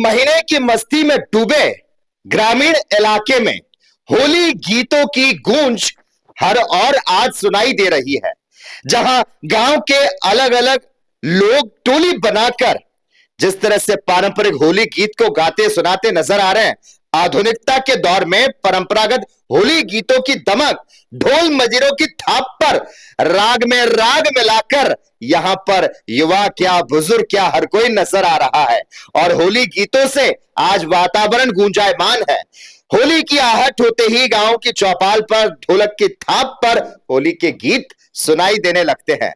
महीने की मस्ती में डूबे ग्रामीण इलाके में होली गीतों की गूंज हर और आज सुनाई दे रही है, जहां गांव के अलग अलग लोग टोली बनाकर जिस तरह से पारंपरिक होली गीत को गाते सुनाते नजर आ रहे हैं। आधुनिकता के दौर में परंपरागत होली गीतों की दमक ढोल मजीरों की थाप पर राग में राग मिलाकर यहां पर युवा क्या बुजुर्ग क्या हर कोई नजर आ रहा है और होली गीतों से आज वातावरण गूंजायमान है। होली की आहट होते ही गांव की चौपाल पर ढोलक की थाप पर होली के गीत सुनाई देने लगते हैं।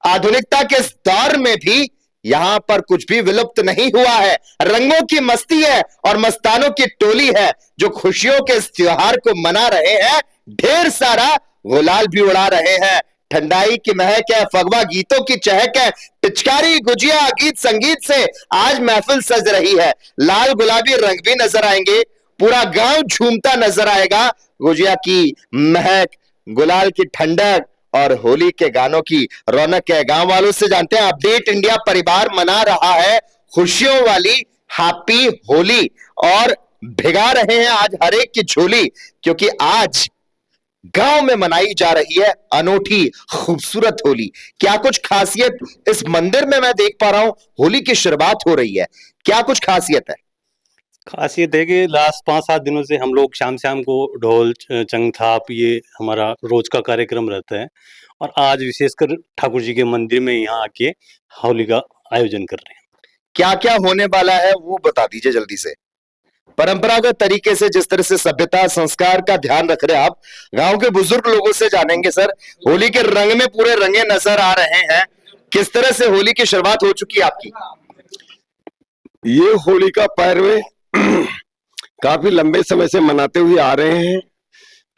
आधुनिकता के इस दौर में भी यहां पर कुछ भी विलुप्त नहीं हुआ है। रंगों की मस्ती है और मस्तानों की टोली है जो खुशियों के इस त्योहार को मना रहे हैं। ढेर सारा गुलाल भी उड़ा रहे हैं। ठंडाई की महक है, फगवा गीतों की चहक है, पिचकारी गुजिया गीत संगीत से आज महफिल सज रही है। लाल गुलाबी रंग भी नजर आएंगे, पूरा गांव झूमता नजर आएगा। गुजिया की महक, गुलाल की ठंडक और होली के गानों की रौनक है। गांव वालों से जानते हैं, अपडेट इंडिया परिवार मना रहा है खुशियों वाली हैप्पी होली और भिगा रहे हैं आज हर एक की झोली, क्योंकि आज गांव में मनाई जा रही है अनोखी खूबसूरत होली। क्या कुछ खासियत इस मंदिर में मैं देख पा रहा हूं, होली की शुरुआत हो रही है, क्या कुछ खासियत है? खासियत है कि लास्ट 5-7 दिनों से हम लोग शाम शाम को ढोल चंग थाप ये हमारा रोज का कार्यक्रम रहता है और आज विशेषकर ठाकुर जी के मंदिर में यहाँ आके होली का आयोजन कर रहे हैं। क्या क्या होने वाला है वो बता दीजिए जल्दी से। परंपरागत तरीके से जिस तरह से सभ्यता संस्कार का ध्यान रख रहे हैं आप, गांव के बुजुर्ग लोगों से जानेंगे। सर, होली के रंग में पूरे रंगे नजर आ रहे हैं, किस तरह से होली की शुरुआत हो चुकी है आपकी? ये होली का पर्व काफी लंबे समय से मनाते हुए आ रहे हैं।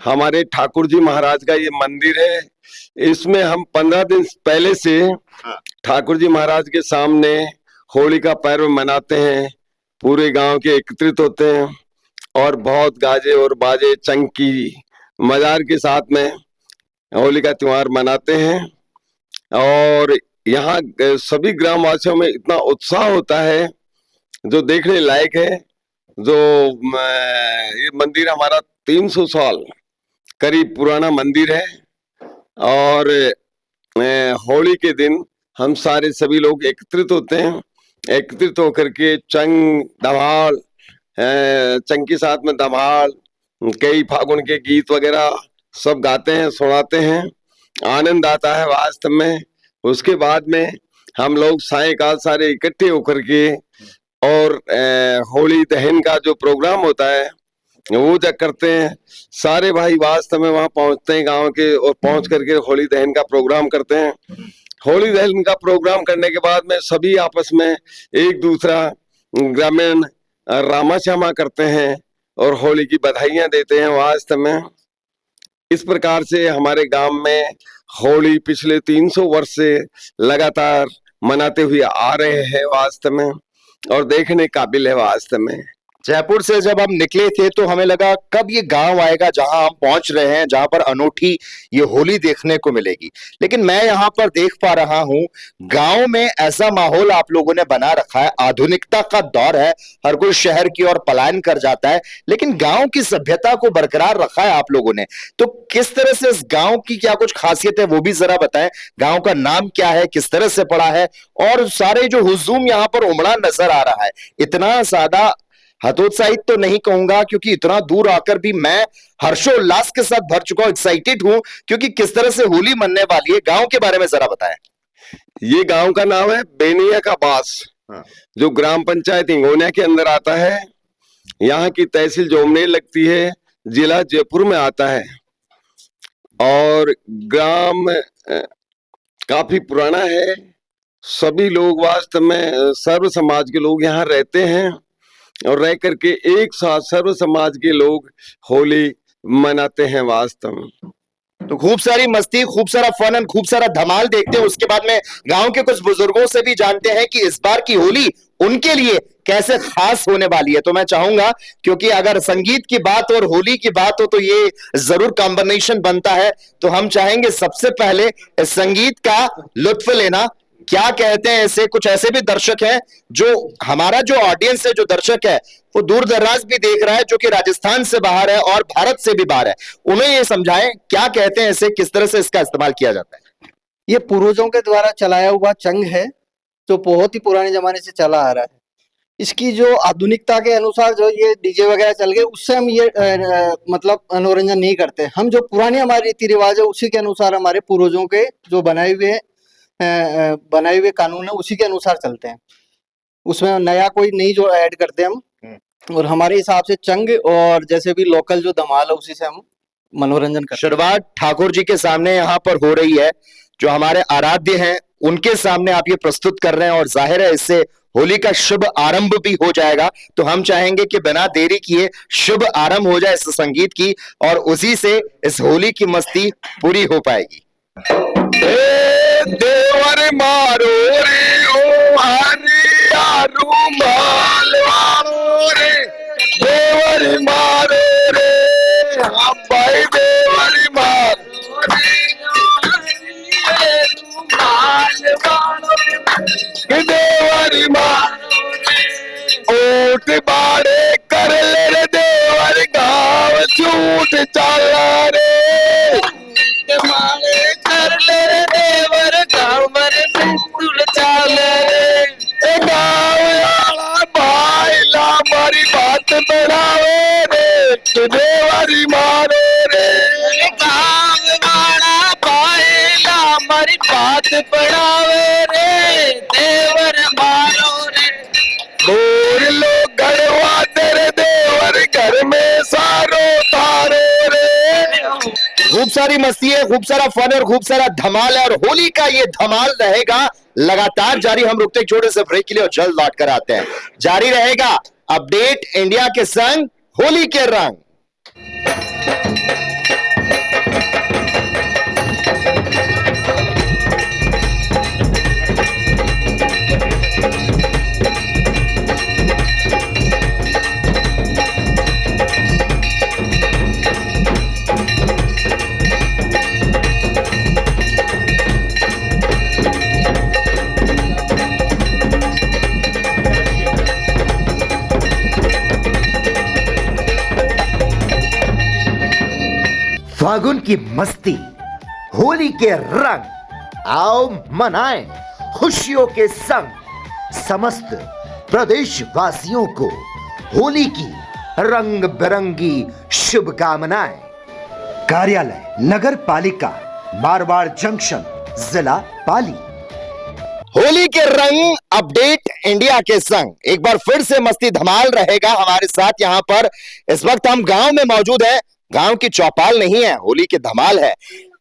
हमारे ठाकुर जी महाराज का ये मंदिर है। इसमें हम 15 दिन पहले से ठाकुर जी महाराज के सामने होली का पर्व मनाते हैं। पूरे गांव के एकत्रित होते हैं और बहुत गाजे और बाजे चंकी मजार के साथ में होली का त्योहार मनाते हैं। और यहाँ सभी ग्रामवासियों में इतना उत्साह होता है जो देखने लायक है। जो ये मंदिर हमारा 300 साल करीब पुराना मंदिर है और होली के दिन हम सारे सभी लोग एकत्रित होते हैं। एकत्रित होकर के चंग धमाल, चंग के साथ में धमाल, कई फागुन के गीत वगैरह सब गाते हैं, सुनाते हैं। आनंद आता है वास्तव में। उसके बाद में हम लोग सायंकाल सारे इकट्ठे होकर के और होली दहन का जो प्रोग्राम होता है वो जब करते हैं। सारे भाई वास्तव में वहां पहुंचते हैं गांव के और पहुंच करके होली दहन का प्रोग्राम करते हैं। होली दहन का प्रोग्राम करने के बाद में सभी आपस में एक दूसरा ग्रामीण रामा श्यामा करते हैं और होली की बधाइयां देते हैं। वास्तव में इस प्रकार से हमारे गांव में होली पिछले 300 वर्ष से लगातार मनाते हुए आ रहे हैं वास्तव में, और देखने काबिल है वास्तव में। जयपुर से जब हम निकले थे तो हमें लगा कब ये गांव आएगा जहां हम पहुंच रहे हैं, जहां पर अनोखी ये होली देखने को मिलेगी। लेकिन मैं यहां पर देख पा रहा हूं गांव में ऐसा माहौल आप लोगों ने बना रखा है। आधुनिकता का दौर है, हर कोई शहर की ओर पलायन कर जाता है, लेकिन गांव की सभ्यता को बरकरार रखा है आप लोगों ने। तो किस तरह से इस गांव की क्या कुछ खासियत है वो भी जरा बताएं। गांव का नाम क्या है, किस तरह से पड़ा है, और सारे जो हुजूम यहां पर उमड़ा नजर आ रहा है। इतना ज्यादा हतोत्साहित तो नहीं कहूंगा क्योंकि इतना दूर आकर भी मैं हर्षोल्लास के साथ भर चुका हूं, एक्साइटेड हूं, क्योंकि किस तरह से होली मनने वाली है। गांव के बारे में जरा बताएं। ये गांव का नाम है बेनिया का बास, जो ग्राम पंचायत हिंगोनिया के अंदर आता है। यहाँ की तहसील जोमनेर लगती है, जिला जयपुर में आता है और ग्राम काफी पुराना है। सभी लोग वास्तव में सर्व समाज के लोग यहाँ रहते हैं और रह करके एक साथ सर्व समाज के लोग होली मनाते हैं वास्तव में। तो खूब सारी मस्ती, खूब सारा फन एंड खूब सारा धमाल देखते हैं। उसके बाद में गांव के कुछ बुजुर्गों से भी जानते हैं कि इस बार की होली उनके लिए कैसे खास होने वाली है। तो मैं चाहूंगा, क्योंकि अगर संगीत की बात और होली की बात हो तो ये जरूर कॉम्बिनेशन बनता है, तो हम चाहेंगे सबसे पहले इस संगीत का लुत्फ लेना। क्या कहते हैं ऐसे, कुछ ऐसे भी दर्शक हैं जो हमारा जो ऑडियंस है, जो दर्शक है वो दूर दराज भी देख रहा है, जो कि राजस्थान से बाहर है और भारत से भी बाहर है, उन्हें ये समझाएं क्या कहते हैं ऐसे, किस तरह से इसका इस्तेमाल किया जाता है। ये पूर्वजों के द्वारा चलाया हुआ चंग है जो बहुत ही पुराने जमाने से चला आ रहा है। इसकी जो आधुनिकता के अनुसार जो ये डीजे वगैरह चल गए उससे हम ये मतलब मनोरंजन नहीं करते। हम जो पुरानी हमारी रीति रिवाज है उसी के अनुसार, हमारे पूर्वजों के जो बनाए हुए कानून है उसी के अनुसार चलते हैं। उसमें नया कोई नहीं जो ऐड करते हम। और हमारे हिसाब से चंग और जैसे भी लोकल जो धमाल है उसी से हम मनोरंजन करते हैं। शुरुआत ठाकुर जी के सामने यहाँ पर हो रही है, जो हमारे आराध्य हैं उनके सामने आप ये प्रस्तुत कर रहे हैं, और जाहिर है इससे होली का शुभ आरंभ भी हो जाएगा। तो हम चाहेंगे कि बिना देरी किए शुभ आरंभ हो जाए इस संगीत की, और उसी से इस होली की मस्ती पूरी हो पाएगी। देवर मारो रे ओ हरिया रूमाल वालो रे, देवर मारो रे हम भाई देवर मारो रे रूमाल वालो रे, देवर मारो रे ओट बाड़े कर ले रे देवर गाँव छूट चला रे, मारे कर ले रे देवर गाँवर पिस्तुल चाल रे, गाँव वाला भाई ला मारी बात बढ़ावे रे, देवरी मारो रे, गाँव वाला भाई ला मारी बात बढ़ावे रे, देवर मारो रे, और लोग गड़वा तेरे देवर घर में सारो तारो रे। खूब सारी मस्ती है, खूब सारा फन और खूब सारा धमाल है, और होली का ये धमाल रहेगा लगातार जारी। हम रुकते छोटे से ब्रेक के लिए और जल्द लौट कर आते हैं। जारी रहेगा अपडेट इंडिया के संग होली के रंग। फागुन की मस्ती, होली के रंग, आओ मनाएं खुशियों के संग। समस्त प्रदेशवासियों को होली की रंग बिरंगी शुभकामनाएं। कार्यालय नगर पालिका मारवाड़ जंक्शन, जिला पाली। होली के रंग अपडेट इंडिया के संग एक बार फिर से मस्ती धमाल रहेगा हमारे साथ। यहां पर इस वक्त हम गांव में मौजूद हैं। गांव की चौपाल नहीं है, होली के धमाल है।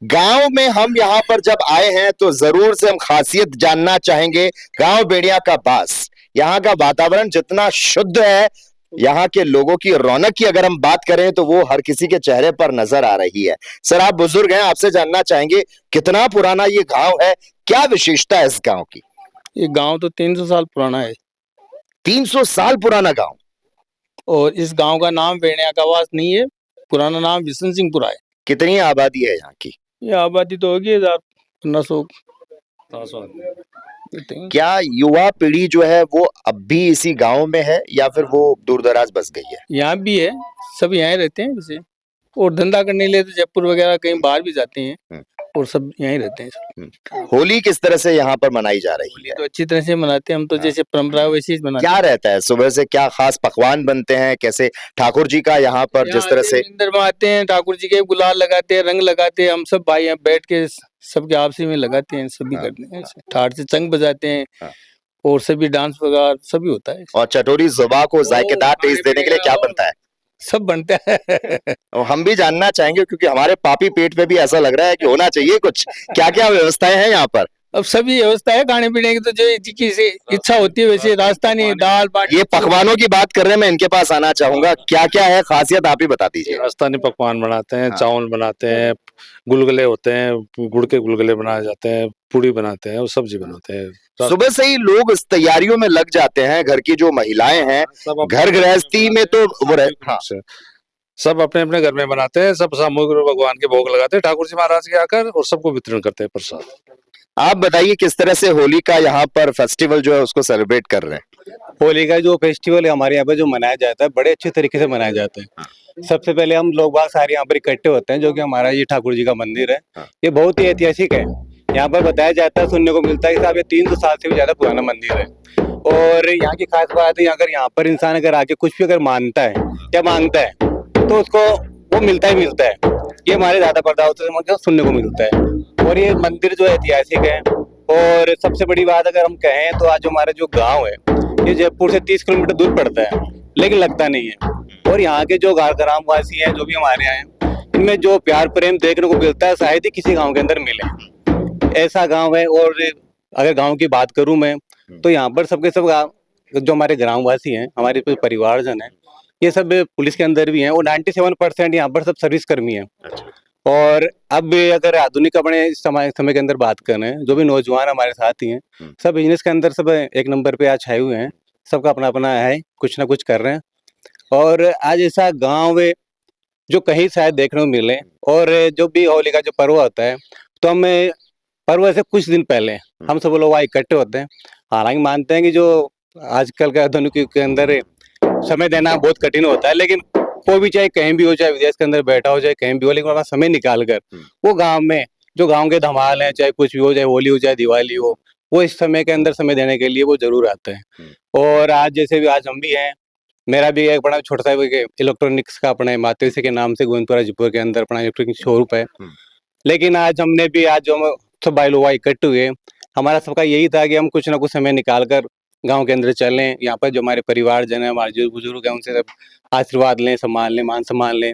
गांव में हम यहां पर जब आए हैं तो जरूर से हम खासियत जानना चाहेंगे गांव बेड़िया का बास। यहाँ का वातावरण जितना शुद्ध है, यहाँ के लोगों की रौनक की अगर हम बात करें तो वो हर किसी के चेहरे पर नजर आ रही है। सर, आप बुजुर्ग हैं, आपसे जानना चाहेंगे कितना पुराना ये गांव है, क्या विशेषता है इस गांव की? ये गांव तो 300 साल पुराना है। 300 साल पुराना गांव। और इस गांव का नाम बेड़िया का वास नहीं है, पुराना नाम बिशन सिंहपुरा है। कितनी आबादी है यहाँ की? ये आबादी तो होगी 1500। क्या युवा पीढ़ी जो है वो अब भी इसी गांव में है या फिर वो दूर दराज बस गई है? यहाँ भी है, सब यहाँ रहते हैं वैसे, और धंधा करने के लिए तो जयपुर वगैरह कहीं बाहर भी जाते हैं, और सब यहीं रहते हैं। होली किस तरह से यहाँ पर मनाई जा रही है? तो अच्छी तरह से मनाते हैं हम तो, जैसे परंपरा वैसे ही मनाते हैं। क्या रहता है सुबह से, क्या खास पकवान बनते हैं, कैसे ठाकुर जी का यहाँ पर जिस तरह से मंदिर में आते हैं, ठाकुर जी के गुलाल लगाते हैं, रंग लगाते हैं, हम सब भाई यहाँ बैठ के सबके आपसी में लगाते हैं, सभी करते हैं। ठाट से चंग बजाते हैं और सभी डांस वगैरह सभी होता है। और चटोरी जुबा को जायकेदार टेस्ट देने के लिए क्या बनता है? सब बनता है। और हम भी जानना चाहेंगे क्योंकि हमारे पापी पेट पे भी ऐसा लग रहा है कि होना चाहिए कुछ। क्या क्या व्यवस्थाएं हैं यहाँ पर? अब सभी व्यवस्था है खाने पीने की, तो जो जिसकी इच्छा होती है वैसे राजस्थानी दाल बाटी। ये पकवानों की बात कर रहे हैं, मैं इनके पास आना चाहूंगा। क्या क्या है खासियत, आप ही बता दीजिए। राजस्थानी पकवान बनाते हैं, चावल बनाते हैं, गुलगुले होते हैं, गुड़ के गुलगुले बनाए जाते हैं, पूड़ी बनाते हैं और सब्जी बनाते हैं। सुबह से ही लोग इस तैयारियों में लग जाते हैं। घर की जो महिलाएं हैं, घर गृहस्थी में तो वो सब अपने अपने घर में बनाते हैं, सब सामूहिक भगवान के भोग लगाते हैं ठाकुर जी महाराज के आकर, और सबको वितरण करते हैं प्रसाद। आप बताइए किस तरह से होली का यहाँ पर फेस्टिवल जो है उसको सेलिब्रेट कर रहे हैं। होली का जो फेस्टिवल है हमारे यहाँ पे जो मनाया जाता है बड़े अच्छे तरीके से मनाया जाता है। सबसे पहले हम लोग बाग सारे यहाँ पर इकट्ठे होते हैं, जो कि हमारा ये ठाकुर जी का मंदिर है। ये बहुत ही ऐतिहासिक है। यहाँ पर बताया जाता है, सुनने को मिलता है कि साहब ये 300 साल से भी ज्यादा पुराना मंदिर है। और यहाँ की खास बात है, अगर यहाँ पर इंसान अगर आके कुछ भी अगर मानता है या मांगता है तो उसको वो मिलता ही मिलता है। ये हमारे दादा परदादा से मुझे सुनने को मिलता है। और ये मंदिर जो ऐतिहासिक है। और सबसे बड़ी बात अगर हम कहें तो आज हमारा जो गांव है ये जयपुर से 30 किलोमीटर दूर पड़ता है, लेकिन लगता नहीं है। और यहाँ के जो ग्रामवासी हैं, जो भी हमारे यहाँ हैं, इनमें जो प्यार प्रेम देखने को मिलता है शायद ही किसी गांव के अंदर मिले। ऐसा गांव है। और अगर गांव की बात करूं मैं तो यहाँ पर सबके सब जो हमारे ग्रामवासी हैं, हमारे परिवारजन हैं, ये सब पुलिस के अंदर भी हैं। और 97% यहाँ पर सब सर्विस कर्मी हैं। और अब अगर आधुनिक अपने समय के अंदर बात करें, जो भी नौजवान हमारे साथ ही हैं, सब बिजनेस के अंदर सब एक नंबर पे आज छाए हुए हैं। सबका अपना अपना है, कुछ ना कुछ कर रहे हैं। और आज ऐसा गांव है जो कहीं शायद देखने को मिले। और जो भी होली का जो पर्व होता है तो हम पर्व से कुछ दिन पहले हम सब लोग वहाँ इकट्ठे होते हैं। हालांकि मानते हैं कि जो आजकल के आधुनिक युग के अंदर समय देना बहुत कठिन होता है, लेकिन कोई भी चाहे कहीं भी हो, चाहे विदेश के अंदर बैठा हो, चाहे कहीं भी हो, लेकिन वहाँ समय निकाल कर वो गांव में जो गांव के धमाल हैं, चाहे कुछ भी हो, चाहे होली हो चाहे दिवाली हो, वो इस समय के अंदर समय देने के लिए वो जरूर आते हैं। और आज जैसे भी आज हम भी हैं, मेरा भी एक बड़ा छोटा सा इलेक्ट्रॉनिक्स का अपने मातृश्री के नाम से गोविंदपुरा जयपुर के अंदर अपना इलेक्ट्रॉनिक शोरूम है। लेकिन आज हमने भी आज जो सब भाई लोग इकट्ठे हुए, हमारा सबका यही था कि हम कुछ ना कुछ समय निकाल कर गांव के अंदर चलें। यहाँ पर जो हमारे परिवारजन है, हमारे जो बुजुर्ग हैं, उनसे सब आशीर्वाद लें, सम्मान लें, मान सम्मान लें।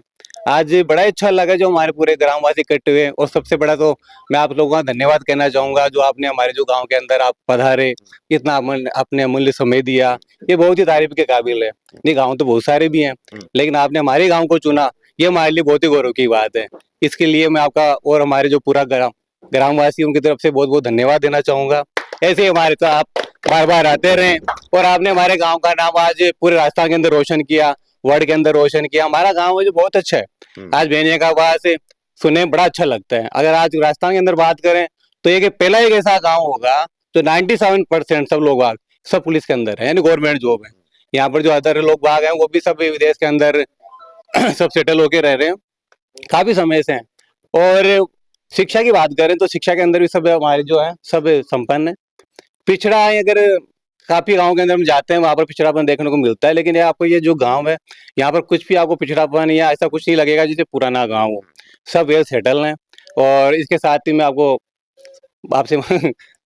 आज बड़ा अच्छा लगा जो हमारे पूरे ग्रामवासी इकट्ठे हुए। और सबसे बड़ा तो मैं आप लोगों का धन्यवाद कहना चाहूंगा, जो आपने हमारे जो गांव के अंदर आप पधारे, इतना आपने अमूल्य समय दिया, ये बहुत ही तारीफ के काबिल है। नहीं, गाँव तो बहुत सारे भी हैं, लेकिन आपने हमारे गाँव को चुना, ये हमारे लिए बहुत ही गौरव की बात है। इसके लिए मैं आपका और हमारे जो पूरा ग्रामवासियों की तरफ से बहुत बहुत धन्यवाद देना चाहूंगा। ऐसे हमारे तो आप बार बार आते रहें। और आपने हमारे गांव का नाम आज पूरे राजस्थान के अंदर रोशन किया, वर्ल्ड के अंदर रोशन किया। हमारा गांव है जो बहुत अच्छा है। आज भेनिया का आवाज से सुने बड़ा अच्छा लगता है। अगर आज राजस्थान के अंदर बात करें तो ये पहला एक ऐसा गाँव होगा जो 97% सब लोग सब पुलिस के अंदर है, यानी गवर्नमेंट जॉब है। यहाँ पर जो अदर लोग बाग हैं वो भी सब विदेश के अंदर सब सेटल होके रह रहे हैं काफी समय से हैं। और शिक्षा की बात करें तो शिक्षा के अंदर भी सब हमारे जो है सब संपन्न है। पिछड़ा है, अगर काफी गांव के अंदर हम जाते हैं वहां पर पिछड़ापन देखने को मिलता है, लेकिन आपको ये जो गांव है यहाँ पर कुछ भी आपको पिछड़ापन या ऐसा कुछ नहीं लगेगा जैसे पुराना गांव हो। सब वेल सेटल हैं। और इसके साथ ही मैं आपसे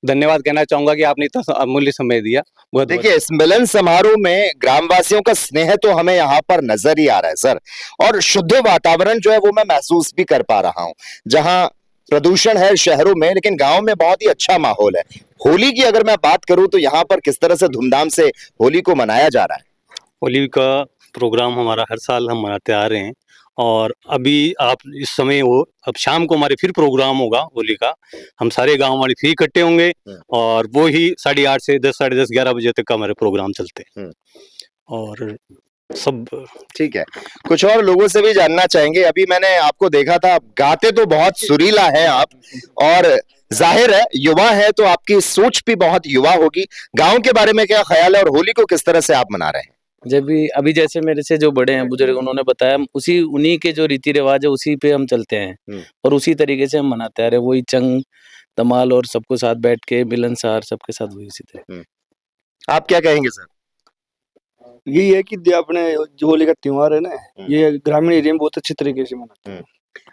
धन्यवाद कहना चाहूंगा कि आपने इतना अमूल्य समय दिया। बहुत देखिए, इस मिलन समारोह में ग्रामवासियों का स्नेह तो हमें यहाँ पर नजर ही आ रहा है सर। और शुद्ध वातावरण जो है वो मैं महसूस भी कर पा रहा हूँ। जहाँ प्रदूषण है शहरों में, लेकिन गांव में बहुत ही अच्छा माहौल है। होली की अगर मैं बात करूं तो यहाँ पर किस तरह से धूमधाम से होली को मनाया जा रहा है। होली का प्रोग्राम हमारा हर साल हम मनाते आ रहे हैं। और अभी आप इस समय हो, अब शाम को हमारे फिर प्रोग्राम होगा होली का। हम सारे गांव वाले फिर इकट्ठे होंगे और वो ही 8:30 से 10, 10:30, 11 बजे तक का हमारे प्रोग्राम चलते हैं। और सब ठीक है, कुछ और लोगों से भी जानना चाहेंगे। अभी मैंने आपको देखा था, गाते तो बहुत सुरीला है आप, और जाहिर है युवा है तो आपकी सोच भी बहुत युवा होगी। गांव के बारे में क्या ख्याल है और होली को किस तरह से आप मना रहे हैं? जब भी अभी जैसे मेरे से जो बड़े हैं बुजुर्ग, उन्होंने बताया, उसी उन्हीं के जो रीति रिवाज है उसी पे हम चलते हैं और उसी तरीके से हम मनाते आ रहे हैं। वही चंग धमाल और सबको साथ बैठ के मिलनसार सबके साथ वही उसी तरह। आप क्या कहेंगे सर? यही है कि अपने जो होली का त्योहार है ना, ये ग्रामीण एरिया में बहुत अच्छे तरीके से मनाते हैं।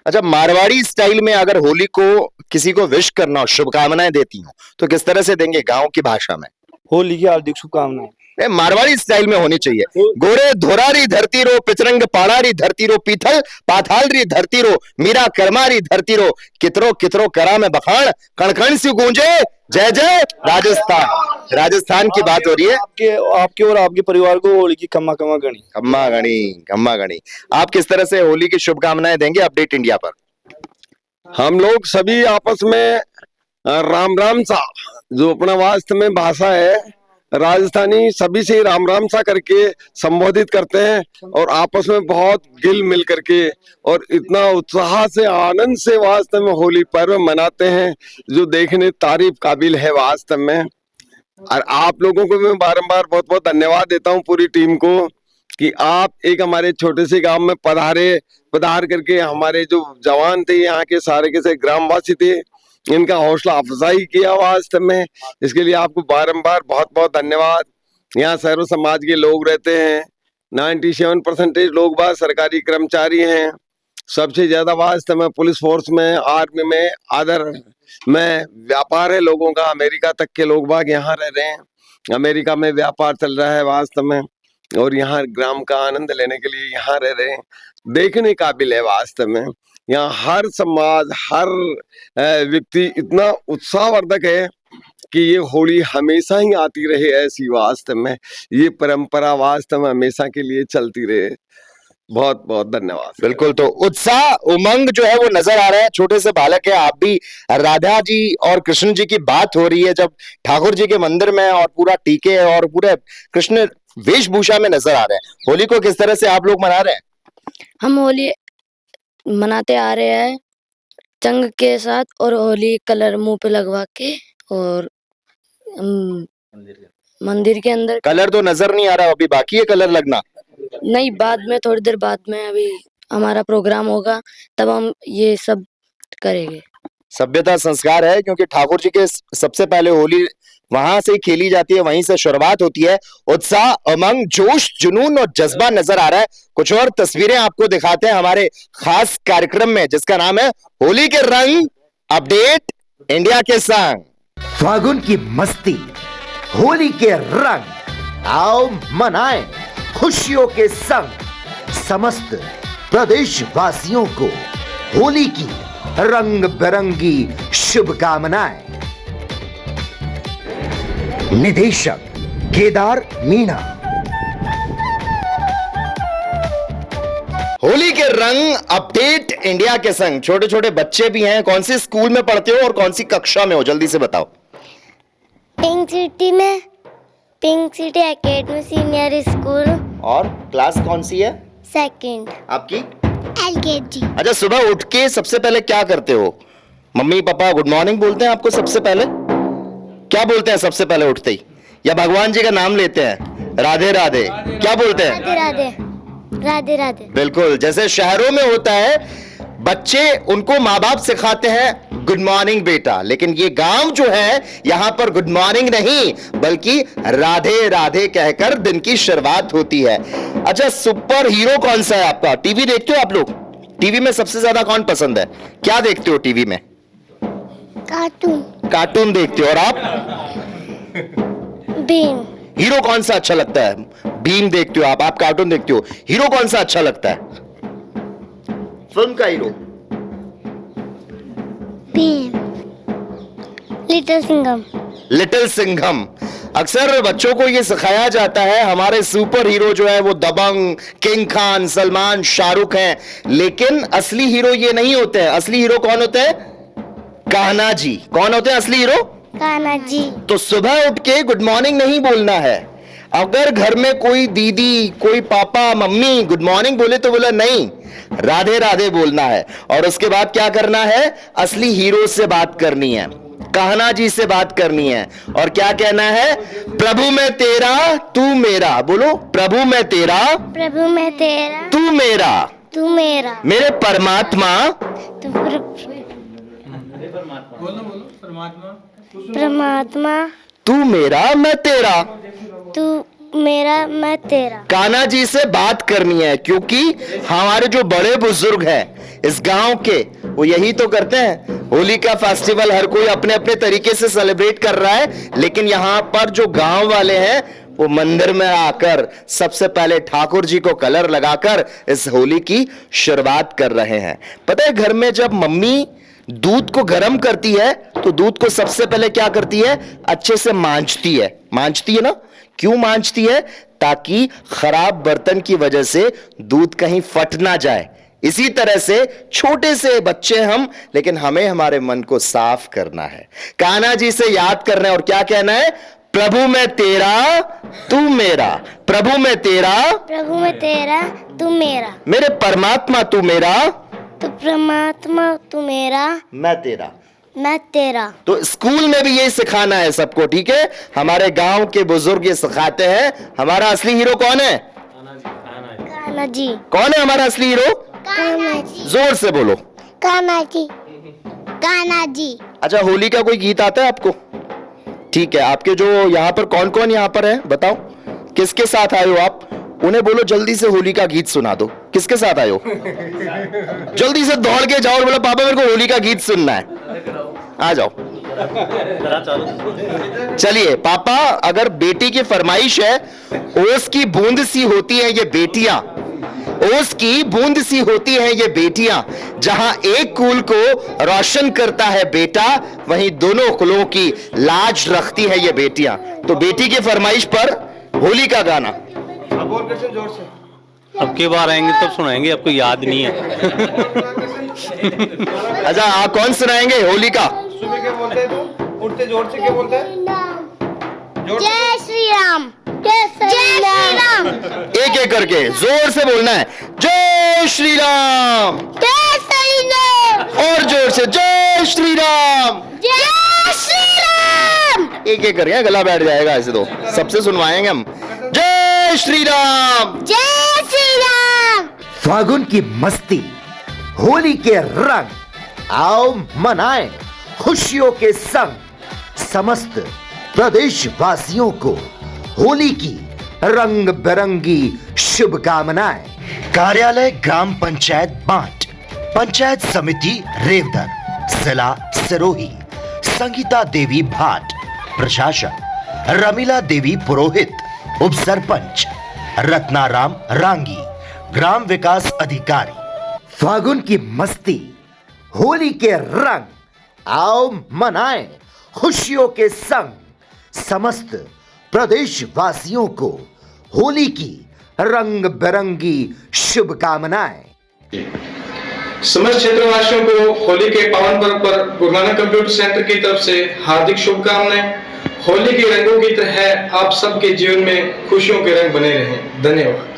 अच्छा, मारवाड़ी स्टाइल में अगर होली को किसी को विश करना हो, शुभकामनाएं देती हो, तो किस तरह से देंगे गांव की भाषा में? होली की हार्दिक शुभकामनाएं मारवाड़ी स्टाइल में होनी चाहिए। गोरे धोरारी धरती रो, पिचरंग पाड़ारी धरती रो, पीथल पाथालरी धरती रो, मीरा करमारी धरती रो, कितरो कितरो करा में बखान, कणकण सी गूंजे जय जय राजस्थान। राजस्थान की बात हो रही है। आपके और आपके परिवार को होली की खम्मा खम्मा गणी, खम्मा गणी, खम्मा गणी। आप किस तरह से होली की शुभकामनाएं देंगे अपडेट इंडिया पर? हम लोग सभी आपस में राम राम सा, जो अपना वास्तव में भाषा है, राजस्थानी सभी से राम राम सा करके संबोधित करते हैं और आपस में बहुत गिल मिल करके और इतना उत्साह से आनंद से वास्तव में होली पर्व मनाते हैं जो देखने तारीफ काबिल है वास्तव में। और आप लोगों को मैं बारंबार बहुत बहुत धन्यवाद देता हूं पूरी टीम को कि आप एक हमारे छोटे से गांव में पधार करके हमारे जो जवान थे यहाँ के सारे के सारे ग्रामवासी थे इनका हौसला अफजाई किया वास्तव में। इसके लिए आपको बारंबार बहुत बहुत धन्यवाद। यहाँ सर्व समाज के लोग रहते हैं, 97% लोग बात सरकारी कर्मचारी हैं, सबसे ज्यादा वास्तव में पुलिस फोर्स में, आर्मी में, आदर में व्यापार है लोगों का। अमेरिका तक के लोग बाग यहाँ रह रहे हैं, अमेरिका में व्यापार चल रहा है वास्तव में और यहाँ ग्राम का आनंद लेने के लिए यहाँ रह रहे हैं। देखने काबिल है वास्तव में। यहाँ हर समाज हर व्यक्ति इतना उत्साहवर्धक है कि ये होली हमेशा ही आती रहे ऐसी वास्तव में ये परंपरा वास्तव में हमेशा के लिए चलती रहे। बहुत बहुत धन्यवाद। बिल्कुल, तो उत्साह उमंग जो है वो नजर आ रहा है। छोटे से बालक है आप भी। राधा जी और कृष्ण जी की बात हो रही है जब ठाकुर जी के मंदिर में और पूरा टीके और पूरे कृष्ण वेशभूषा में नजर आ रहे हैं। होली को किस तरह से आप लोग मना रहे हैं? हम होली मनाते आ रहे हैं चंग के साथ और होली कलर मुंह पे लगवा के और मंदिर के अंदर। कलर तो नजर नहीं आ रहा, अभी बाकी है कलर लगना। नहीं, बाद में थोड़ी देर बाद में, अभी हमारा प्रोग्राम होगा तब हम ये सब करेंगे। सभ्यता संस्कार है क्योंकि ठाकुर जी के सबसे पहले होली वहां से खेली जाती है, वहीं से शुरुआत होती है। उत्साह उमंग जोश जुनून और जज्बा नजर आ रहा है। कुछ और तस्वीरें आपको दिखाते हैं हमारे खास कार्यक्रम में जिसका नाम है होली के रंग अपडेट इंडिया के संग। फागुन की मस्ती, होली के रंग, आओ मनाएं खुशियों के संग। समस्त प्रदेशवासियों को होली की रंग बिरंगी शुभकामनाएं। निदेशक केदार मीणा। होली के रंग अपडेट इंडिया के संग छोटे छोटे बच्चे भी हैं। कौन सी स्कूल में पढ़ते हो और कौन सी कक्षा में हो, जल्दी से बताओ। पिंक सिटी में, pink city academy senior school. और क्लास कौन सी है? सेकंड। आपकी? LKG। अच्छा, सुबह उठ के सबसे पहले क्या करते हो? मम्मी पापा गुड मॉर्निंग बोलते हैं आपको सबसे पहले? क्या बोलते हैं सबसे पहले उठते ही? या भगवान जी का नाम लेते हैं? राधे राधे। क्या बोलते हैं? राधे राधे, राधे राधे। बिल्कुल, जैसे शहरों में होता है बच्चे उनको माँ बाप सिखाते हैं गुड मॉर्निंग बेटा, लेकिन ये गांव जो है यहाँ पर गुड मॉर्निंग नहीं बल्कि राधे राधे कहकर दिन की शुरुआत होती है। अच्छा, सुपर हीरो कौन सा है आपका? टीवी देखते हो आप लोग? टीवी में सबसे ज्यादा कौन पसंद है? क्या देखते हो टीवी में? कार्टून। कार्टून देखते हो। और आप? बीम। हीरो कौन सा अच्छा लगता है? भीम देखते हो आप कार्टून देखते हो। हीरो कौन सा अच्छा लगता है फिल्म का hero? Bhim. Little Singham. Little Singham. अक्सर बच्चों को यह सिखाया जाता है हमारे सुपर हीरो जो है वो दबंग, किंग खान, सलमान, शाहरुख हैं, लेकिन असली हीरो ये नहीं होते हैं। असली हीरो कौन होते हैं? कान्हा जी। कौन होते हैं असली हीरो? कान्हा जी। तो सुबह उठ के गुड मॉर्निंग नहीं बोलना है। अगर घर में कोई दीदी, कोई पापा, मम्मी गुड मॉर्निंग बोले तो बोला नहीं, राधे राधे बोलना है। और उसके बाद क्या करना है? असली हीरो से बात करनी है, कान्हा जी से बात करनी है। और क्या कहना है? प्रभु मैं तेरा तू मेरा। बोलो, प्रभु मैं तेरा, प्रभु मैं तेरा, तू मेरा, तू मेरा, मेरे परमात्मा, परमात्मा, तू मेरा मैं तेरा, तू मेरा मैं तेरा। कान्हा जी से बात करनी है क्योंकि हमारे जो बड़े बुजुर्ग हैं इस गांव के वो यही तो करते हैं। होली का फेस्टिवल हर कोई अपने अपने तरीके से सेलिब्रेट कर रहा है, लेकिन यहाँ पर जो गांव वाले हैं वो मंदिर में आकर सबसे पहले ठाकुर जी को कलर लगाकर इस होली की शुरुआत कर रहे हैं। पता है, घर में जब मम्मी दूध को गर्म करती है तो दूध को सबसे पहले क्या करती है? अच्छे से मांजती है। मांजती है ना? क्यों मांजती है? ताकि खराब बर्तन की वजह से दूध कहीं फट ना जाए। इसी तरह से छोटे से बच्चे हम, लेकिन हमें हमारे मन को साफ करना है, कान्हा जी से याद करना है। और क्या कहना है? प्रभु मैं तेरा तू मेरा, प्रभु मैं तेरा प्रभु में तेरा तू मेरा, मेरे परमात्मा तू मेरा, तू परमात्मा तू मेरा, मैं तेरा। मैं तेरा। तो स्कूल में भी यही सिखाना है सबको, ठीक है। हमारे गांव के बुजुर्ग ये सिखाते हैं। हमारा असली हीरो कौन है? कान्हा जी। कौन है हमारा असली हीरो? कान्हा जी। जोर से बोलो। कान्हा जी। कान्हा जी। अच्छा, होली का कोई गीत आता है आपको? ठीक है, आपके जो यहाँ पर कौन कौन यहाँ पर है बताओ, किसके साथ आए हो आप? उन्हें बोलो जल्दी से होली का गीत सुना दो। किसके साथ आए हो? जल्दी से दौड़ के जाओ और बोलो पापा मेरे को होली का गीत सुनना है। आ जाओ। चलिए पापा, अगर बेटी की फरमाइश है, ओस की बूंद सी होती है ये बेटियां, ओस की बूंद सी होती है ये बेटियां, जहां एक कुल को रोशन करता है बेटा, वहीं दोनों कुलों की लाज रखती है ये बेटियां। तो बेटी की फरमाइश पर होली का गाना। जोर से। अब की बार आएंगे तब सुनाएंगे, आपको याद नहीं है। अच्छा, आप कौन सुनाएंगे होली का? सुबह क्या बोलते हैं तुम? उठते जोर से क्या बोलते हैं? जय श्री राम। जय श्री राम। एक एक करके जोर से बोलना है। जय श्री राम। जय श्री राम। और जोर से जय श्री राम। जय श्री राम। एक एक करके, गला बैठ जाएगा ऐसे तो, सबसे सुनवाएंगे हम। जय श्री राम। जय श्री राम। फागुन की मस्ती, होली के रंग, आओ मनाएं खुशियों के संग। समस्त प्रदेशवासियों को होली की रंग बिरंगी शुभकामनाएं। कार्यालय ग्राम पंचायत बांट, पंचायत समिति रेवदर, जिला सिरोही। संगीता देवी भाट, प्रशासक रमीला देवी पुरोहित, उप सरपंच रत्नाराम रांगी, ग्राम विकास अधिकारी। फागुन की मस्ती, होली के रंग, आओ मनाएं खुशियों के संग। समस्त प्रदेशवासियों को होली की रंग बिरंगी शुभकामनाएं। समस्त क्षेत्रवासियों को होली के पावन पर्व पर गुरु नानक कंप्यूटर सेंटर की तरफ से हार्दिक शुभकामनाएं। होली के रंगों की तरह आप सबके जीवन में खुशियों के रंग बने रहें। धन्यवाद।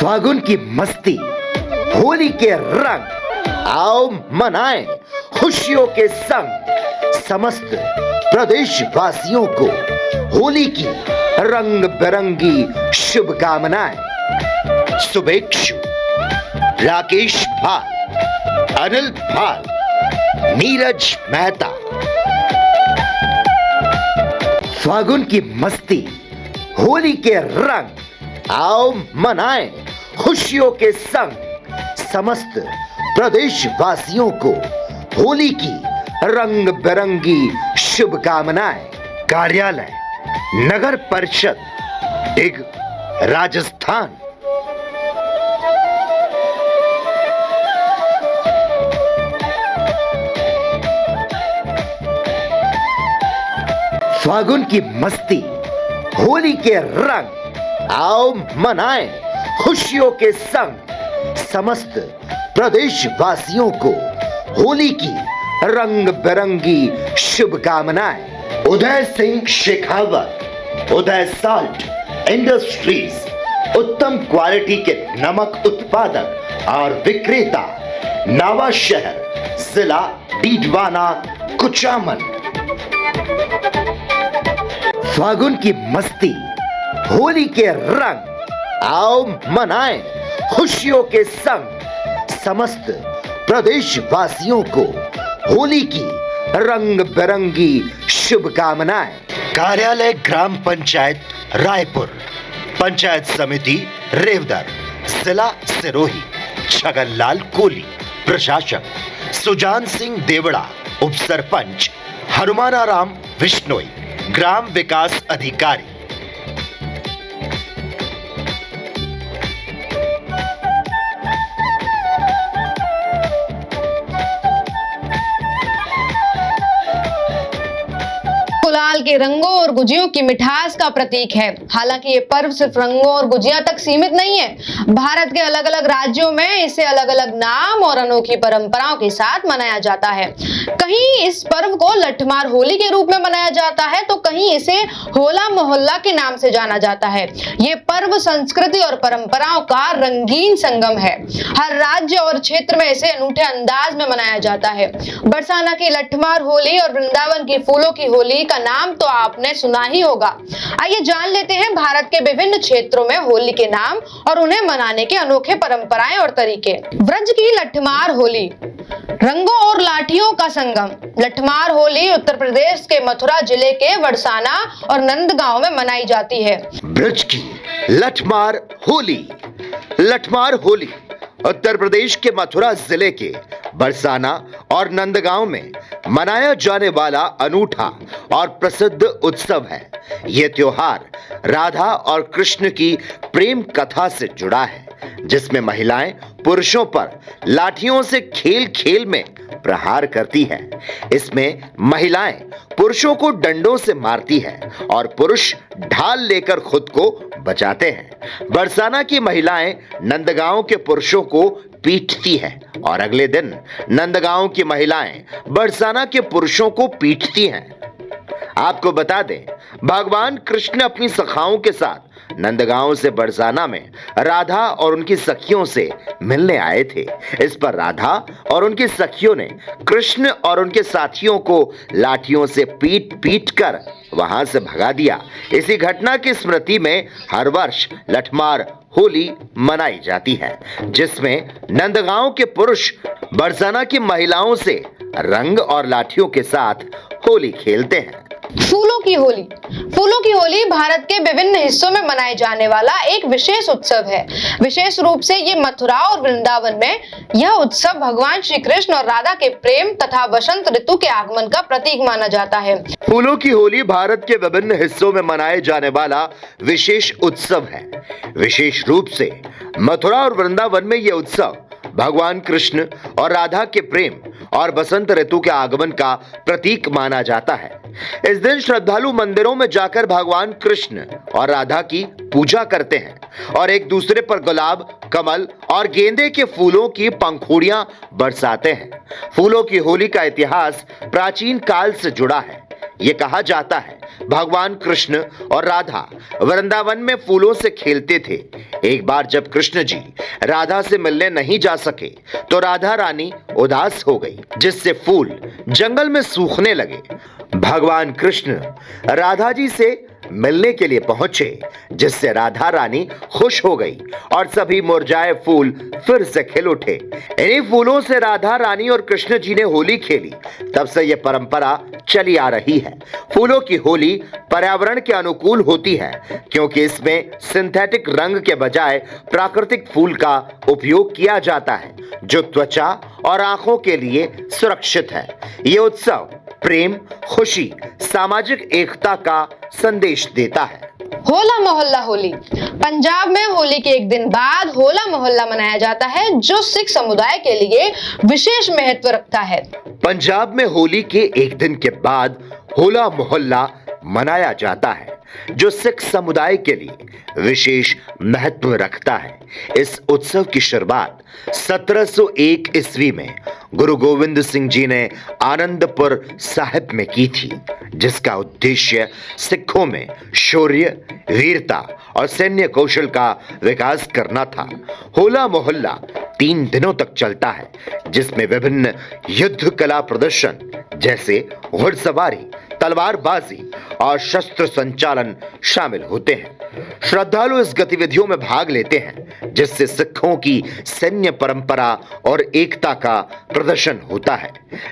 फागुन की मस्ती, होली के रंग, आओ मनाएं खुशियों के संग। समस्त प्रदेशवासियों को होली की रंग बिरंगी शुभकामनाएं। शुभेच्छु राकेश भाल, अनिल भाल, नीरज मेहता। फागुन की मस्ती, होली के रंग, आओ मनाएं खुशियों के संग। समस्त प्रदेशवासियों को होली की रंग बिरंगी शुभकामनाएं। कार्यालय नगर परिषद डिग, राजस्थान। फागुन की मस्ती, होली के रंग, आओ मनाएं खुशियों के संग। समस्त प्रदेशवासियों को होली की रंग बिरंगी शुभकामनाएं। उदय सिंह शेखावत, उदय साल्ट इंडस्ट्रीज, उत्तम क्वालिटी के नमक उत्पादक और विक्रेता, नावा शहर, जिला डीडवाना, कुचामन। फागुन की मस्ती, होली के रंग, आओ मनाएं खुशियों के संग। समस्त प्रदेशवासियों को होली की रंग बिरंगी शुभकामनाएं। कार्यालय ग्राम पंचायत रायपुर, पंचायत समिति रेवदर, जिला सिरोही। छगनलाल कोहली, प्रशासक सुजान सिंह देवड़ा, उप सरपंच हनुमानाराम विश्नोई, ग्राम विकास अधिकारी। गुलाल साल के रंगों और गुजियों की मिठास का प्रतीक है। हालांकि ये पर्व सिर्फ रंगों और गुजिया तक सीमित नहीं है। भारत के अलग अलग राज्यों में इसे अलग अलग नाम और अनोखी परंपराओं के साथ मनाया जाता है। कहीं इस पर्व को लठमार होली के रूप में मनाया जाता है तो कहीं इसे होला मोहल्ला के नाम से जाना जाता है। ये पर्व संस्कृति और परंपराओं का रंगीन संगम है। हर राज्य और क्षेत्र में इसे अनूठे अंदाज में मनाया जाता है। बरसाना की लठमार होली और वृंदावन की फूलों की होली का नाम तो आपने सुना ही होगा। आइए जान लेते हैं भारत के विभिन्न क्षेत्रों में होली के नाम और उन्हें मनाने के अनोखे परंपराएं और तरीके। व्रज की लठमार होली, रंगों और लाठियों का संगम। लठमार होली उत्तर प्रदेश के मथुरा जिले के बरसाना और नंदगांव में मनाई जाती है। ब्रज की लठमार होली। लठमार होली उत्तर प्रदेश के मथुरा जिले के बरसाना और नंदगांव में मनाया जाने वाला अनूठा और प्रसिद्ध उत्सव है। यह त्योहार राधा और कृष्ण की प्रेम कथा से जुड़ा है, जिसमें महिलाएं पुरुषों पर लाठियों से खेल खेल में प्रहार करती है। इसमें महिलाएं पुरुषों को डंडों से मारती है और पुरुष ढाल लेकर खुद को बचाते हैं। बरसाना की महिलाएं नंदगांव के पुरुषों को पीटती है और अगले दिन नंदगांव की महिलाएं बरसाना के पुरुषों को पीटती हैं। आपको बता दें, भगवान कृष्ण अपनी सखाओं के साथ नंदगांव से बरसाना में राधा और उनकी सखियों से मिलने आए थे। इस पर राधा और उनकी सखियों ने कृष्ण और उनके साथियों को लाठियों से पीट पीट कर वहां से भगा दिया। इसी घटना की स्मृति में हर वर्ष लठमार होली मनाई जाती है, जिसमें नंदगांव के पुरुष बरसाना की महिलाओं से रंग और लाठियों के साथ होली खेलते हैं। फूलों की होली। फूलों की होली भारत के विभिन्न हिस्सों में मनाए जाने वाला एक विशेष उत्सव है। विशेष रूप से ये मथुरा और वृंदावन में यह उत्सव भगवान श्री कृष्ण और राधा के प्रेम तथा वसंत ऋतु के आगमन का प्रतीक माना जाता है। फूलों की होली भारत के विभिन्न हिस्सों में मनाए जाने वाला विशेष उत्सव है। विशेष रूप से मथुरा और वृंदावन में यह उत्सव भगवान कृष्ण और राधा के प्रेम और बसंत ऋतु के आगमन का प्रतीक माना जाता है। इस दिन श्रद्धालु मंदिरों में जाकर भगवान कृष्ण और राधा की पूजा करते हैं और एक दूसरे पर गुलाब, कमल और गेंदे के फूलों की पंखुड़ियां बरसाते हैं। फूलों की होली का इतिहास प्राचीन काल से जुड़ा है। ये कहा जाता है भगवान कृष्ण और राधा वृंदावन में फूलों से खेलते थे। एक बार जब कृष्ण जी राधा से मिलने नहीं जा सके तो राधा रानी उदास हो गई, जिससे फूल जंगल में सूखने लगे। भगवान कृष्ण राधा जी से मिलने के लिए पहुंचे, जिससे राधा रानी खुश हो गई और सभी मुरझाए फूल फिर से खिल उठे। इन्हीं फूलों से राधा रानी और कृष्ण जी ने होली खेली। तब से यह परंपरा चली आ रही है। फूलों की होली पर्यावरण के अनुकूल होती है, क्योंकि इसमें सिंथेटिक रंग के बजाय प्राकृतिक फूल का उपयोग किया जाता है, जो त्वचा और आंखों के लिए सुरक्षित है। यह उत्सव प्रेम, खुशी, सामाजिक एकता का संदेश देता है। होला मोहल्ला होली। पंजाब में होली के एक दिन बाद होला मोहल्ला मनाया जाता है, जो सिख समुदाय के लिए विशेष महत्व रखता है। पंजाब में होली के एक दिन के बाद होला मोहल्ला मनाया जाता है, जो सिख समुदाय के लिए विशेष महत्व रखता है। इस उत्सव की शुरुआत 1701 ईस्वी में गुरु गोविंद सिंह जी ने आनंदपुर साहिब में की थी, जिसका उद्देश्य सिखों में शौर्य, वीरता और सैन्य कौशल का विकास करना था। होला मोहल्ला 3 दिनों तक चलता है, जिसमें विभिन्न युद्ध कला प्रदर्शन जैसे घुड़सवारी, तलवारबाजी और शस्त्र संचालन शामिल होते हैं। श्रद्धालु इस गतिविधियों में भाग लेते हैं, जिससे सिखों की सैन्य परंपरा और एकता का प्रदर्शन होता है।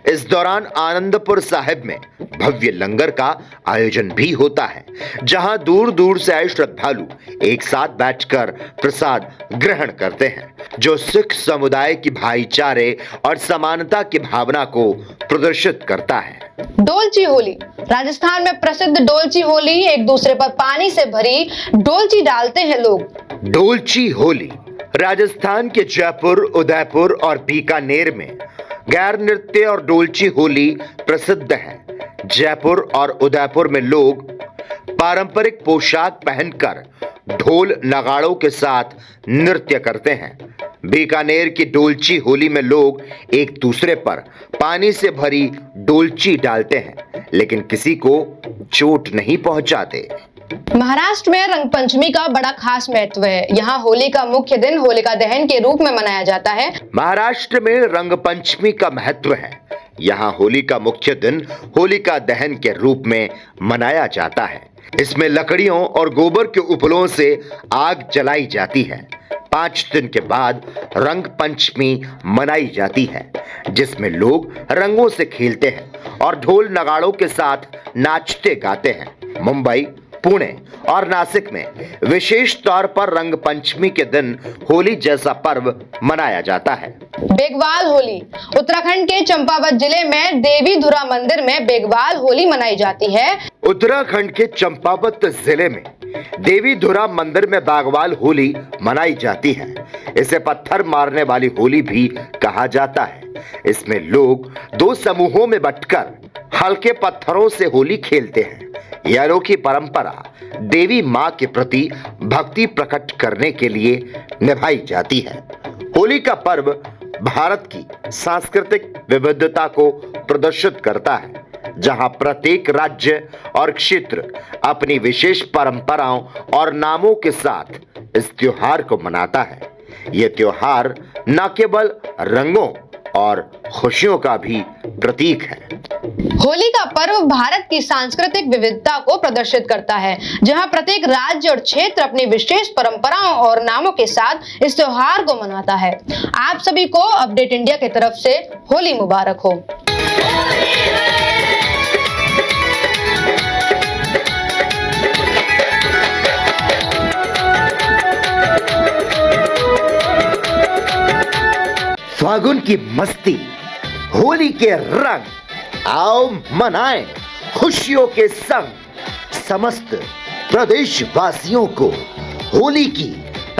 इस दौरान आनंदपुर साहिब में भव्य लंगर का आयोजन भी होता है, जहां दूर दूर से आए श्रद्धालु एक साथ बैठकर प्रसाद ग्रहण करते हैं, जो सिख समुदाय की भाईचारे और समानता की भावना को प्रदर्शित करता है। डोलची होली। राजस्थान में प्रसिद्ध डोलची होली, एक दूसरे पर पानी से भरी डोलची डालते हैं लोग। डोलची होली राजस्थान के जयपुर, उदयपुर और बीकानेर में गैर नृत्य और डोलची होली प्रसिद्ध है, जयपुर और उदयपुर में लोग पारंपरिक पोशाक पहनकर ढोल नगाड़ों के साथ नृत्य करते हैं। बीकानेर की डोलची होली में लोग एक दूसरे पर पानी से भरी डोलची डालते हैं, लेकिन किसी को चोट नहीं पहुंचाते। महाराष्ट्र में रंग पंचमी का बड़ा खास महत्व है। यहाँ होली का मुख्य दिन होलिका दहन के रूप में मनाया जाता है। महाराष्ट्र में रंग पंचमी का महत्व है। यहाँ होली का मुख्य दिन होलिका दहन के रूप में मनाया जाता है। इसमें लकड़ियों और गोबर के उपलों से आग जलाई जाती है। 5 दिन के बाद रंग पंचमी मनाई जाती है, जिसमें लोग रंगों से खेलते हैं और ढोल नगाड़ों के साथ नाचते गाते हैं। मुंबई, पुणे और नासिक में विशेष तौर पर रंग पंचमी के दिन होली जैसा पर्व मनाया जाता है। बेगवाल होली उत्तराखंड के चंपावत जिले में देवी धुरा मंदिर में बेगवाल होली मनाई जाती है। उत्तराखंड के चंपावत जिले में देवी धुरा मंदिर में बागवाल होली मनाई जाती है। इसे पत्थर मारने वाली होली भी कहा जाता है। इसमें लोग 2 समूहों में बंटकर हल्के पत्थरों से होली खेलते हैं। यह अनोखी परंपरा देवी मां के प्रति भक्ति प्रकट करने के लिए निभाई जाती है। होली का पर्व भारत की सांस्कृतिक विविधता को प्रदर्शित करता है, जहां प्रत्येक राज्य और क्षेत्र अपनी विशेष परंपराओं और नामों के साथ इस त्योहार को मनाता है। यह त्योहार न केवल रंगों और खुशियों का भी प्रतीक है। होली का पर्व भारत की सांस्कृतिक विविधता को प्रदर्शित करता है, जहां प्रत्येक राज्य और क्षेत्र अपनी विशेष परंपराओं और नामों के साथ इस त्योहार को मनाता है। आप सभी को अपडेट इंडिया की तरफ से होली मुबारक हो। फागुन की मस्ती, होली के रंग, आओ मनाएं खुशियों के संग। समस्त प्रदेशवासियों को होली की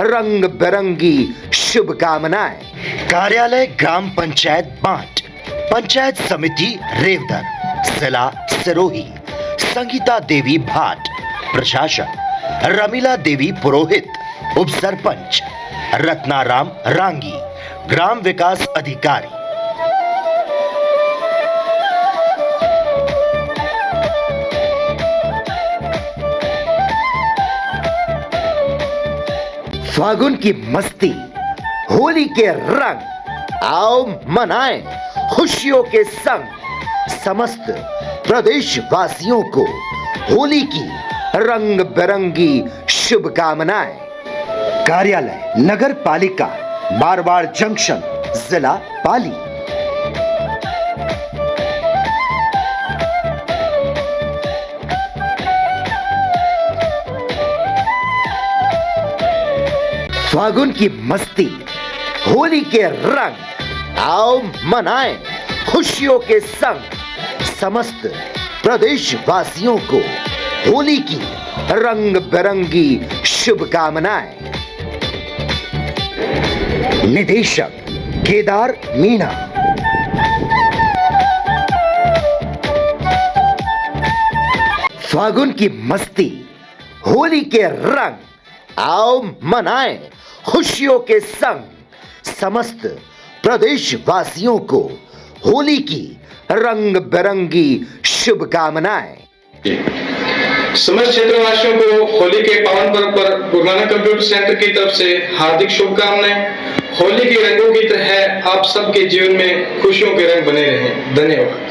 रंग बिरंगी शुभकामनाएं। कार्यालय ग्राम पंचायत बांट, पंचायत समिति रेवदर, जिला सिरोही, संगीता देवी भाट, प्रशासक रमीला देवी पुरोहित, उप सरपंच रत्नाराम रांगी, ग्राम विकास अधिकारी। फागुन की मस्ती, होली के रंग, आओ मनाएं खुशियों के संग। समस्त प्रदेशवासियों को होली की रंग बिरंगी शुभकामनाएं। कार्यालय नगर पालिका मारवाड़ जंक्शन, जिला पाली। फागुन की मस्ती, होली के रंग, आओ मनाएं खुशियों के संग। समस्त प्रदेशवासियों को होली की रंग बिरंगी शुभकामनाएं। निदेशक केदार मीणा। फागुन की मस्ती, होली के रंग, आओ मनाएं खुशियों के संग। समस्त प्रदेशवासियों को होली की रंग बिरंगी शुभकामनाएं। समस्त क्षेत्रवासियों को होली के पावन पर्व पर गुरु नानक कंप्यूटर सेंटर की तरफ से हार्दिक शुभकामनाएं। होली के रंगों की तरह आप सबके जीवन में खुशियों के रंग बने रहें। धन्यवाद।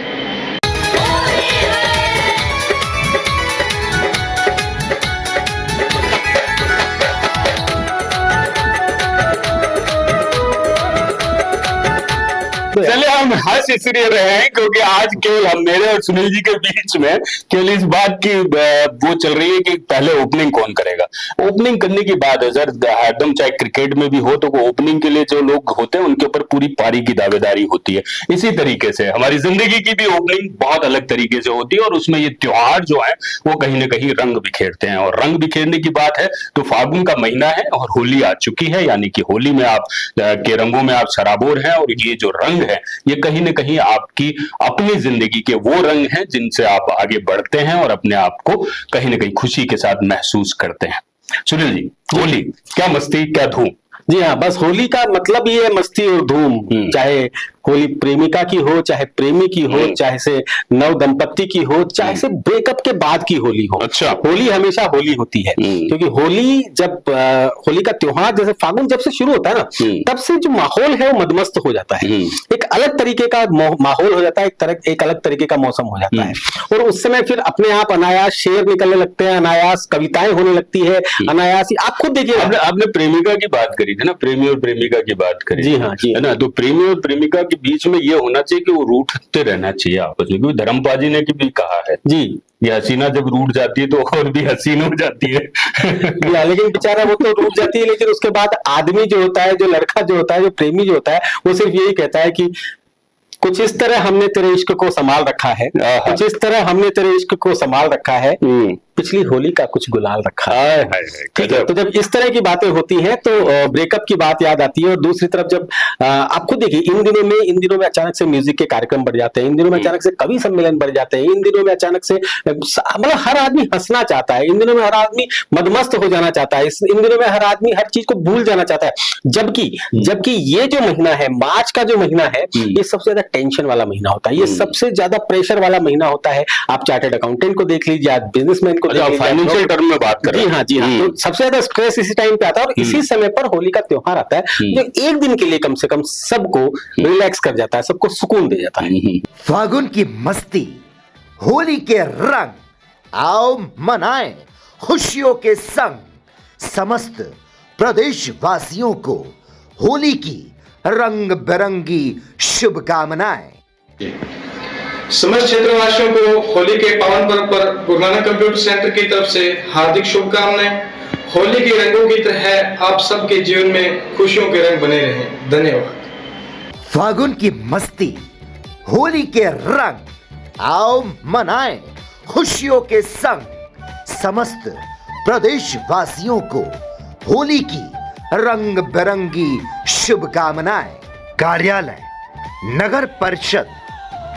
चलिए हम हंस इसलिए रहे हैं क्योंकि आज केवल हम मेरे और सुनील जी के बीच में केवल इस बात की वो चल रही है कि पहले ओपनिंग कौन करेगा। ओपनिंग करने की बात है सर, हरदम चाहे क्रिकेट में भी हो तो ओपनिंग के लिए जो लोग होते हैं उनके ऊपर पूरी पारी की दावेदारी होती है। इसी तरीके से हमारी जिंदगी की भी ओपनिंग बहुत अलग तरीके से होती है और उसमें ये त्योहार जो है वो कहीं ना कहीं रंग बिखेरते हैं। और रंग बिखेरने की बात है तो फागुन का महीना है और होली आ चुकी है, यानी कि होली में आप के रंगों में आप सराबोर हैं और ये जो रंग है ये कहीं ना कहीं आपकी अपनी जिंदगी के वो रंग हैं जिनसे आप आगे बढ़ते हैं और अपने आप को कहीं ना कहीं खुशी के साथ महसूस करते हैं। सुनील जी, होली क्या मस्ती क्या धूम। जी हाँ, बस होली का मतलब ये है मस्ती और धूम। चाहे होली प्रेमिका की हो, चाहे प्रेमी की हो, चाहे से नव दंपत्ति की हो, चाहे से ब्रेकअप के बाद की होली हो। अच्छा, होली हमेशा होली होती है, क्योंकि होली जब होली का त्योहार जैसे फागुन जब से शुरू होता है ना, तब से जो माहौल है वो मदमस्त हो जाता है। एक अलग तरीके का माहौल हो जाता है, एक अलग तरीके का मौसम हो जाता है, और उस समय फिर अपने आप अनायास शेर निकलने लगते हैं, अनायास कविताएं होने लगती है, अनायास ही आप खुद देखिए। आपने प्रेमिका की बात करी थी ना, प्रेमी और प्रेमिका की बात करी। जी हाँ, जी है ना। तो प्रेमी और प्रेमिका के बीच में ये होना चाहिए कि वो रूठते रहना चाहिए आपस में, क्योंकि धर्मपाजी ने भी कहा है जी, ये हसीना जब रूठ जाती है तो और भी हसीन हो जाती है। लेकिन बेचारा वो तो रूठ जाती है, लेकिन उसके बाद आदमी जो होता है, जो लड़का जो होता है, जो प्रेमी जो होता है, वो सिर्फ यही कहता है कि कुछ इस तरह हमने तेरे इश्क को संभाल रखा है, कुछ इस तरह हमने तेरे इश्क को संभाल रखा है, पिछली होली का कुछ गुलाल रखा है। ठीक है, तो जब इस तरह की बातें होती हैं तो ब्रेकअप की बात याद आती है। और दूसरी तरफ जब आप खुद देखिए, इन दिनों में अचानक से म्यूजिक के कार्यक्रम बढ़ जाते हैं, इन दिनों में अचानक से कवि सम्मेलन बढ़ जाते हैं, इन दिनों में अचानक से मतलब हर आदमी हंसना चाहता है, इन दिनों में हर आदमी मदमस्त हो जाना चाहता है, इन दिनों में हर आदमी हर चीज को भूल जाना चाहता है। जबकि ये जो महीना है, मार्च का जो महीना है, ये सबसे ज्यादा टेंशन वाला महीना होता है, ये सबसे ज्यादा प्रेशर वाला महीना होता है। आप चार्टर्ड अकाउंटेंट को देख लीजिए, आप बिजनेसमैन को, फाइनेंशियल टर्म में बात कर रहे हैं। जी हाँ, तो सबसे ज्यादा स्ट्रेस इसी टाइम पे आता है, और इसी समय पर होली का त्योहार आता है, जो एक दिन के लिए कम से कम सबको रिलैक्स कर जाता है, सबको सुकून दे जाता है। फागुन की मस्ती, होली के रंग, आओ मनाएं खुशियों के संग। समस्त प्रदेशवासियों को होली की रंग बिरंगी शुभकामनाएं। समस्त क्षेत्रवासियों को होली के पावन पर्व पर गुरु नानक कंप्यूटर सेंटर की तरफ से हार्दिक शुभकामनाएं। होली के रंगों की तरह आप सबके जीवन में खुशियों के रंग बने रहें। धन्यवाद। फागुन की मस्ती, होली के रंग, आओ मनाएं खुशियों के संग। समस्त प्रदेशवासियों को होली की रंग बिरंगी शुभकामनाएं। कार्यालय नगर परिषद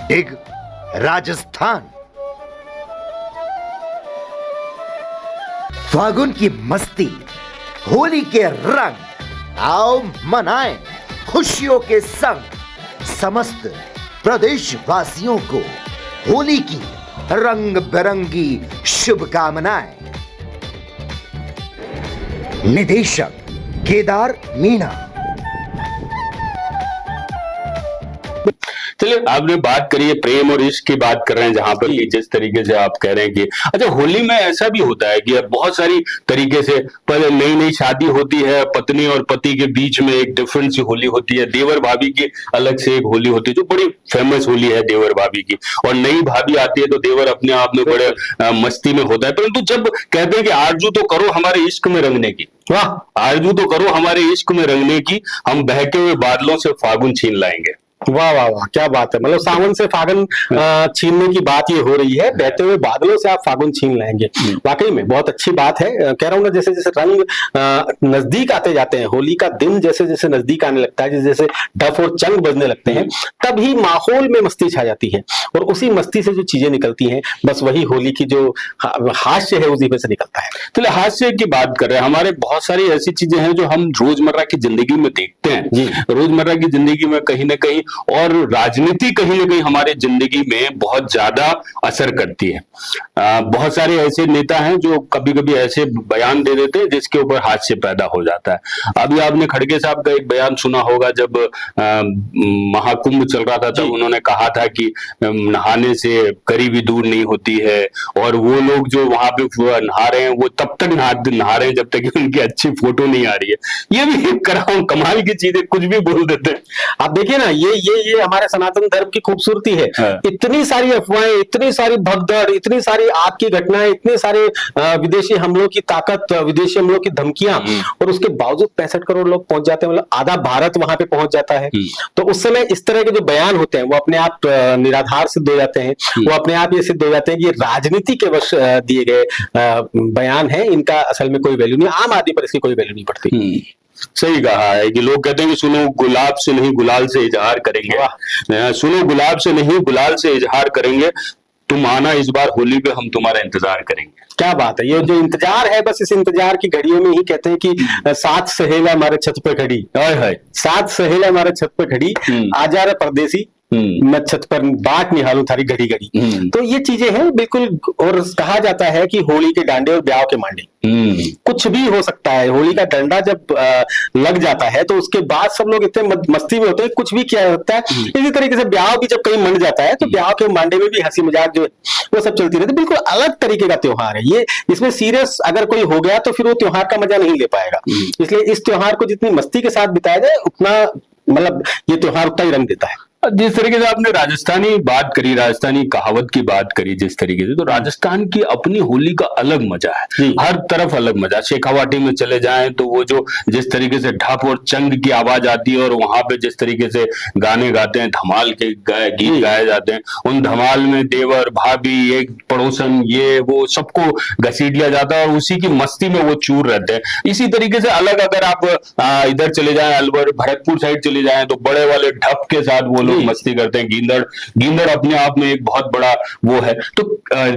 डिग, राजस्थान। फागुन की मस्ती, होली के रंग, आओ मनाएं खुशियों के संग। समस्त प्रदेशवासियों को होली की रंग बिरंगी शुभकामनाएं। निदेशक केदार मीणा। चलिए, आपने बात करी है प्रेम और इश्क की बात कर रहे हैं, जहां पर जिस तरीके से आप कह रहे हैं कि अच्छा, होली में ऐसा भी होता है कि अब बहुत सारी तरीके से पहले नई नई शादी होती है, पत्नी और पति के बीच में एक डिफरेंट सी होली होती है, देवर भाभी की अलग से एक होली होती है जो बड़ी फेमस होली है देवर भाभी की, और नई भाभी आती है तो देवर अपने आप में बड़े मस्ती में होता है। परंतु जब कहते हैं कि आरजू तो करो हमारे इश्क में रंगने की, वाह, आरजू तो करो हमारे इश्क में रंगने की, हम बहके हुए बादलों से फागुन छीन लाएंगे। वाह वाह वाह, क्या बात है। मतलब सावन से फागुन छीनने की बात ये हो रही है, बहते हुए बादलों से आप फागुन छीन लाएंगे। वाकई में बहुत अच्छी बात है। कह रहा हूं ना, जैसे जैसे रंग नजदीक आते जाते हैं, होली का दिन जैसे जैसे नजदीक आने लगता है, जैसे जैसे डफ और चंग बजने लगते हैं, तभी माहौल में मस्ती छा जाती है, और उसी मस्ती से जो चीजें निकलती हैं, बस वही होली की जो हास्य है उसी में से निकलता है। तो हास्य की बात कर रहे हैं, हमारे बहुत सारी ऐसी चीजें हैं जो हम रोजमर्रा की जिंदगी में देखते हैं। रोजमर्रा की जिंदगी में कहीं ना कहीं, और राजनीति कहीं ना कहीं हमारे जिंदगी में बहुत ज्यादा असर करती है। बहुत सारे ऐसे नेता हैं जो कभी कभी ऐसे बयान दे देते हैं जिसके ऊपर हादसे पैदा हो जाता है। अभी आपने खड़गे साहब का एक बयान सुना होगा, जब महाकुंभ चल रहा था तब उन्होंने कहा था कि नहाने से गरीबी दूर नहीं होती है, और वो लोग जो वहां पे नहा रहे हैं वो तब तक नहा रहे हैं जब तक कि उनकी अच्छी फोटो नहीं आ रही है। ये भी कमाल की चीजें, कुछ भी बोल देते हैं। आप देखिए ना, ये हमारे सनातन धर्म की खूबसूरती है। इतनी सारी अफवाहें, इतनी सारी भगदड़, इतनी सारी आपकी घटनाएं, इतने सारे विदेशी हमलों की ताकत, विदेशी हमलों की धमकियां, और उसके बावजूद 65 करोड़ लोग पहुंच जाते हैं, मतलब आधा भारत वहां पे पहुंच जाता है। तो उस समय इस तरह के जो बयान होते हैं वो अपने आप निराधार सिद्ध हो जाते हैं, वो अपने आप ये सिद्ध हो जाते हैं कि ये राजनीति के वश दिए गए बयान है, इनका असल में कोई वैल्यू नहीं, आम आदमी पर इसकी कोई वैल्यू नहीं पड़ती। सही कहा है कि लोग कहते हैं कि सुनो गुलाब से नहीं गुलाल से इजहार करेंगे, सुनो गुलाब से नहीं गुलाल से इजहार करेंगे, तुम आना इस बार होली पे, हम तुम्हारा इंतजार करेंगे। क्या बात है, ये जो इंतजार है, बस इस इंतजार की घड़ियों में ही कहते हैं कि 7 सहेला हमारे छत पे खड़ी, 7 सहेला हमारे छत पे खड़ी, आ जा रहे परदेसी मैं छत पर बाट निहालूं थारी घड़ी घड़ी। तो ये चीजें हैं बिल्कुल। और कहा जाता है कि होली के डांडे और ब्याह के मांडे, कुछ भी हो सकता है। होली का डंडा जब लग जाता है तो उसके बाद सब लोग इतने मस्ती में होते हैं, कुछ भी किया जा सकता है। इसी तरीके से ब्याह भी जब कहीं मंड जाता है तो ब्याह के मांडे में भी हंसी मजाक जो है वो सब चलती रहती है। बिल्कुल अलग तरीके का त्योहार है ये। इसमें सीरियस अगर कोई हो गया तो फिर वो त्योहार का मजा नहीं ले पाएगा। इसलिए इस त्योहार को जितनी मस्ती के साथ बिताया जाए उतना, मतलब ये त्योहार उतना ही रंग देता है। जिस तरीके से आपने राजस्थानी बात करी, राजस्थानी कहावत की बात करी जिस तरीके से, तो राजस्थान की अपनी होली का अलग मजा है, हर तरफ अलग मजा। शेखावाटी में चले जाएं तो वो जो जिस तरीके से ढप और चंग की आवाज आती है और वहां पे जिस तरीके से गाने गाते हैं, धमाल के गीत गाए जाते हैं, उन धमाल में देवर भाभी एक पड़ोसन ये वो सबको घसीट लिया जाता है और उसी की मस्ती में वो चूर रहते हैं। इसी तरीके से अलग अगर आप इधर चले जाएं, अलवर भरतपुर साइड चले जाएं तो बड़े वाले ढप के साथ वो लोग मस्ती करते हैं। गींदड़ अपने आप में एक बहुत बड़ा वो है। तो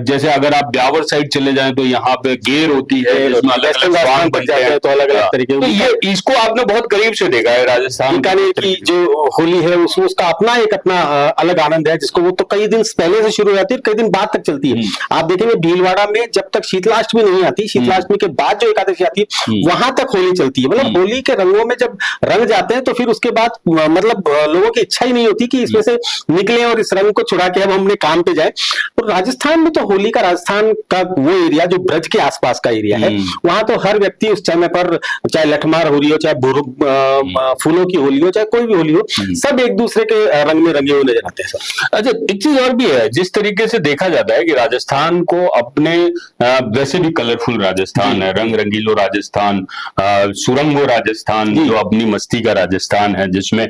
जैसे अगर आप ब्यावर साइड चले जाएं तो यहाँ पे गेर होती है, इसमें अलग अलग सॉन्ग बनते हैं, तो अलग अलग तरीके। तो ये इसको आपने बहुत करीब से देखा है राजस्थान की जो होली है उसमें उसका अपना एक अपना अलग आनंद है, जिसको वो तो कई दिन पहले से शुरू हो जाती है, कई दिन बाद तक चलती है। आप देखेंगे भीलवाड़ा में जब तक शीतलाष्टमी नहीं आती, शीतलाष्टमी के बाद जो एकादशी आती है वहां तक होली चलती है। मतलब होली के रंगों में जब रंग जाते हैं तो फिर उसके बाद मतलब लोगों की इच्छा ही नहीं होती कि इसमें से निकले और इस रंग को छुड़ा के अब हमने काम पे जाए। और राजस्थान में तो होली का, राजस्थान का वो एरिया जो ब्रज के आसपास का एरिया है, वहां तो हर व्यक्ति उस समय पर, चाहे लठमार होली हो, चाहे फूलों की होली हो, चाहे कोई भी होली हो, सब एक दूसरे के रंग में रंगे हुए नजर आते हैं। अच्छा, एक चीज और भी है, जिस तरीके से देखा जाता है कि राजस्थान को अपने वैसे भी कलरफुल राजस्थान है, रंग रंगीलो राजस्थान, सुरंगो राजस्थान, जो अपनी मस्ती का राजस्थान है, जिसमें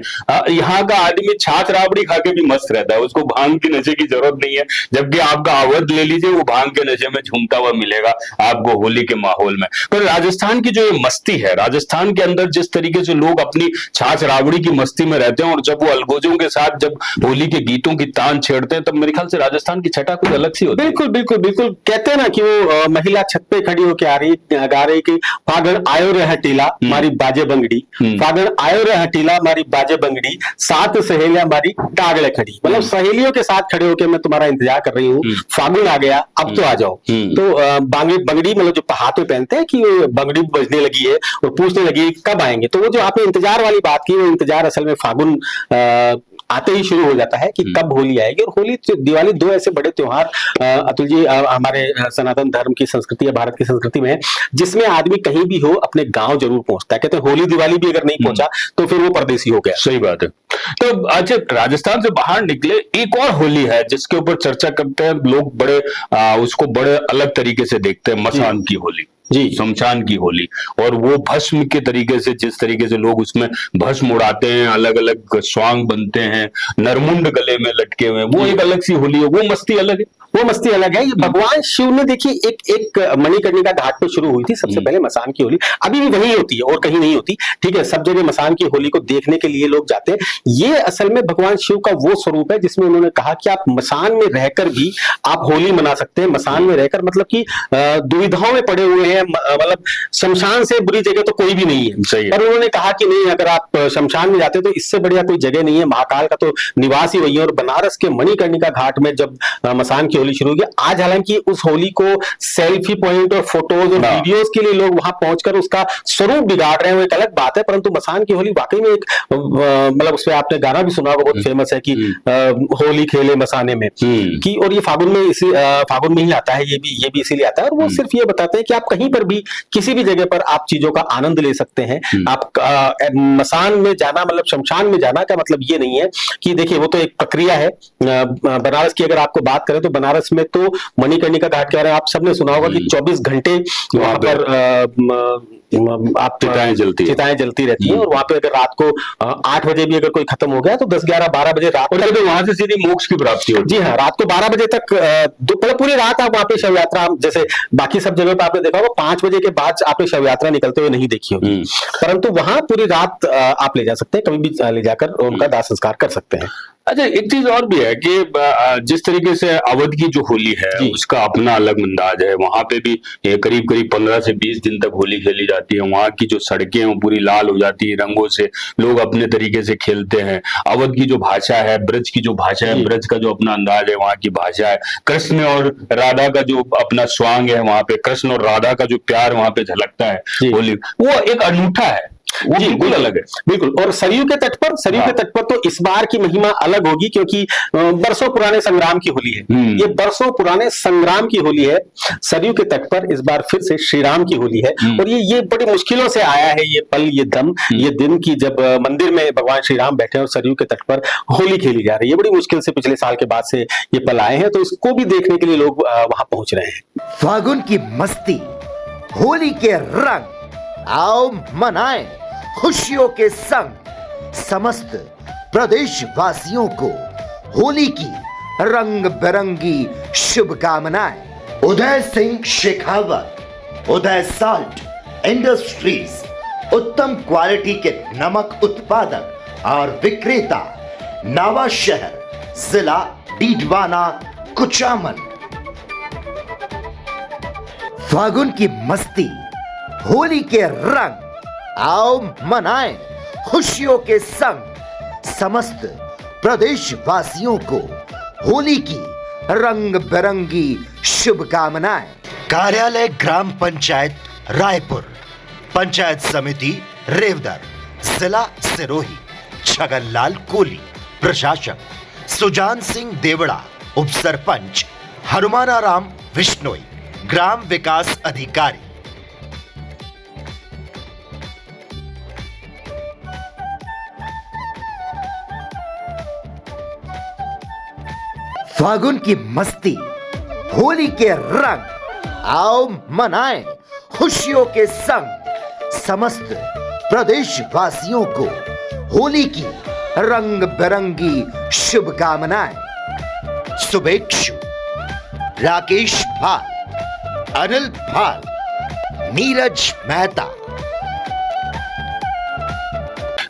यहाँ का आदमी छाछ राबड़ी खा के भी मस्त रहता है, उसको भांग के नशे की जरूरत नहीं है। जबकि आपका अवध ले लीजिए, वो भांग के नशे में झूमता हुआ मिलेगा आपको होली के माहौल में। पर राजस्थान की जो ये मस्ती है, राजस्थान के अंदर जिस तरीके से लोग अपनी छाछ राबड़ी की मस्ती में रहते हैं और जब वो अलगोजों के साथ जब होली के गीतों की तान छेड़ते हैं, तब मेरे ख्याल से राजस्थान की छटा कुछ अलग सी होती है। बिल्कुल बिल्कुल बिल्कुल। कहते हैं ना कि वो महिला छत पे खड़ी होकर आ रही गा रही कि फागण आयो रे हटीला मारी बाजे बंगड़ी, फागण आयो रे हटीला मारी बाजे बंगड़ी, 7 सहेलियां मारी डागले खड़ी। मतलब सहेलियों के साथ खड़े होकर मैं तुम्हारा इंतजार कर रही हूँ, फागुन आ गया अब तो आ जाओ। तो बंगड़ी मतलब जो हाथ में पहनते हैं कि बंगड़ी बजने लगी है और पूछने लगी कब आएंगे। तो वो जो आपने इंतजार वाली बात की, वो इंतजार असल में फागुन आते ही शुरू हो जाता है कि कब होली आएगी। और होली दिवाली दो ऐसे बड़े त्योहार अतुल जी हमारे सनातन धर्म की संस्कृति या भारत की संस्कृति में है, जिसमें आदमी कहीं भी हो अपने गांव जरूर पहुंचता है। कहते हैं होली दिवाली भी अगर नहीं पहुंचा तो फिर वो परदेसी हो गया। सही बात है। तो अच्छा, राजस्थान से बाहर निकले एक और होली है जिसके ऊपर चर्चा करते हैं लोग, बड़े उसको बड़े अलग तरीके से देखते हैं, मसान की होली जी, शमशान की होली। और वो भस्म के तरीके से, जिस तरीके से लोग उसमें भस्म उड़ाते हैं, अलग अलग स्वांग बनते हैं, नरमुंड गले में लटके हुए, वो एक अलग सी होली है, वो मस्ती अलग है। वो मस्ती अलग है। ये भगवान शिव ने देखिए एक मणिकर्णिका घाट पे शुरू हुई थी सबसे पहले मसान की होली, अभी भी वही होती है और कहीं नहीं होती। ठीक है, सब जगह मसान की होली को देखने के लिए लोग जाते हैं। ये असल में भगवान शिव का वो स्वरूप है जिसमें उन्होंने कहा कि आप मसान में रहकर भी आप होली मना सकते हैं। मसान में रहकर मतलब कि दुविधाओं में पड़े हुए हैं, मतलब शमशान से बुरी जगह तो कोई भी नहीं है। पर उन्होंने कहा कि नहीं, अगर आप शमशान में जाते तो इससे बढ़िया कोई जगह नहीं है, महाकाल का तो निवास ही वही है। और बनारस के मणिकर्णिका घाट में जब मसान की होली शुरू हो गई, आज हालांकि उस होली को सेल्फी पॉइंट और फोटोज और वीडियोस के लिए लोग वहां पहुंचकर उसका स्वरूप बिगाड़ रहे हैं, वो एक अलग बात है। परंतु मसान की होली वाकई में एक मतलब उसमें आपने गाना भी सुना होगा, बहुत फेमस है कि होली खेले मसाने में कि, और ये फागुन में ही आता है, ये भी इसीलिए आता है। और वो सिर्फ ये बताते हैं कि आप कहीं पर भी किसी भी जगह पर आप चीजों का आनंद ले सकते हैं। आप मसान में जाना मतलब शमशान में जाना का मतलब ये नहीं है कि देखिए वो तो एक प्रक्रिया है। बनारस की अगर आपको बात करें तो बनारस में तो मणिकर्णिका घाट कह रहे हैं, आप सबने सुना होगा कि 24 घंटे वहां पर आप चिताएं जलती रहती हैं। और वहां पे अगर रात को 8 बजे भी अगर कोई खत्म हो गया तो 10, 11, 12 बजे रात को तो वहां से सीधी मोक्ष की प्राप्ति होती है। जी हाँ, रात को 12 बजे तक पूरी रात आप वहां पे शव यात्रा, जैसे बाकी सब जगह पे आपने देखा होगा 5 बजे के बाद आपने शव यात्रा निकलते हुए नहीं देखी होगी, परंतु वहां पूरी रात आप ले जा सकते हैं, कभी भी ले जाकर उनका दाह संस्कार कर सकते हैं। अच्छा, एक चीज और भी है कि जिस तरीके से अवध की जो होली है उसका अपना अलग अंदाज है। वहां पे भी करीब करीब 15 से 20 दिन तक होली खेली जाती है। वहां की जो सड़कें हैं वो पूरी लाल हो जाती है रंगों से, लोग अपने तरीके से खेलते हैं। अवध की जो भाषा है, ब्रज की जो भाषा है, ब्रज का जो अपना अंदाज है, वहां की भाषा है। कृष्ण और राधा का जो अपना स्वांग है, वहां पे कृष्ण और राधा का जो प्यार वहां पे झलकता है होली, वो एक अनूठा है, वो बिल्कुल अलग है। बिल्कुल। और सरयू के तट पर तो इस बार की महिमा अलग होगी, क्योंकि बरसों पुराने संग्राम की होली है। ये बरसों पुराने संग्राम की होली है। सरयू के तट पर इस बार फिर से श्री राम की होली है, और ये बड़ी मुश्किलों से आया है ये पल, ये दम, ये दिन की जब मंदिर में भगवान श्री राम बैठे हैं और सरयू के तट पर होली खेली जा रही है। बड़ी मुश्किल से पिछले साल के बाद से ये पल आए हैं, तो इसको भी देखने के लिए लोग वहां पहुंच रहे हैं। फागुन की मस्ती, होली के रंग, आओ मनाएं खुशियों के संग। समस्त प्रदेशवासियों को होली की रंग बिरंगी शुभकामनाएं। उदय सिंह शेखावत, उदय साल्ट इंडस्ट्रीज, उत्तम क्वालिटी के नमक उत्पादक और विक्रेता, नावा शहर, जिला डीडवाना, कुचामन। फागुन की मस्ती, होली के रंग, आओ मनाएं खुशियों के संग। समस्त प्रदेशवासियों को होली की रंग बिरंगी शुभकामनाएं। कार्यालय ग्राम पंचायत रायपुर, पंचायत समिति रेवदर, जिला सिरोही, छगनलाल कोली। प्रशासक सुजान सिंह देवड़ा, उप सरपंच हनुमानाराम विश्नोई, ग्राम विकास अधिकारी। फागुन की मस्ती, होली के रंग, आओ मनाएं खुशियों के संग। समस्त प्रदेशवासियों को होली की रंग बिरंगी शुभकामनाएं। शुभेच्छु राकेश भाल, अनिल भाल, नीरज मेहता।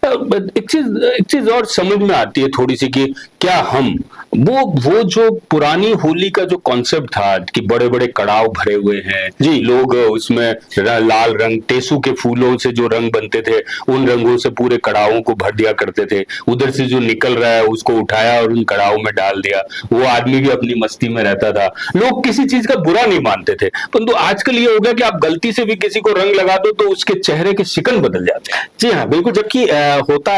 एक चीज और समझ में आती है थोड़ी सी कि क्या हम वो जो पुरानी होली का जो कॉन्सेप्ट था कि बड़े बड़े कड़ाव भरे हुए हैं जी, लोग उसमें लाल रंग, टेसू के फूलों से जो रंग बनते थे उन रंगों से पूरे कड़ावों को भर दिया करते थे, उधर से जो निकल रहा है उसको उठाया और उन कड़ावों में डाल दिया, वो आदमी भी अपनी मस्ती में रहता था, लोग किसी चीज का बुरा नहीं मानते थे। परंतु आजकल ये हो गया कि आप गलती से भी किसी को रंग लगा दो तो उसके चेहरे के शिकन बदल जाते हैं। जी हाँ, बिल्कुल। जबकि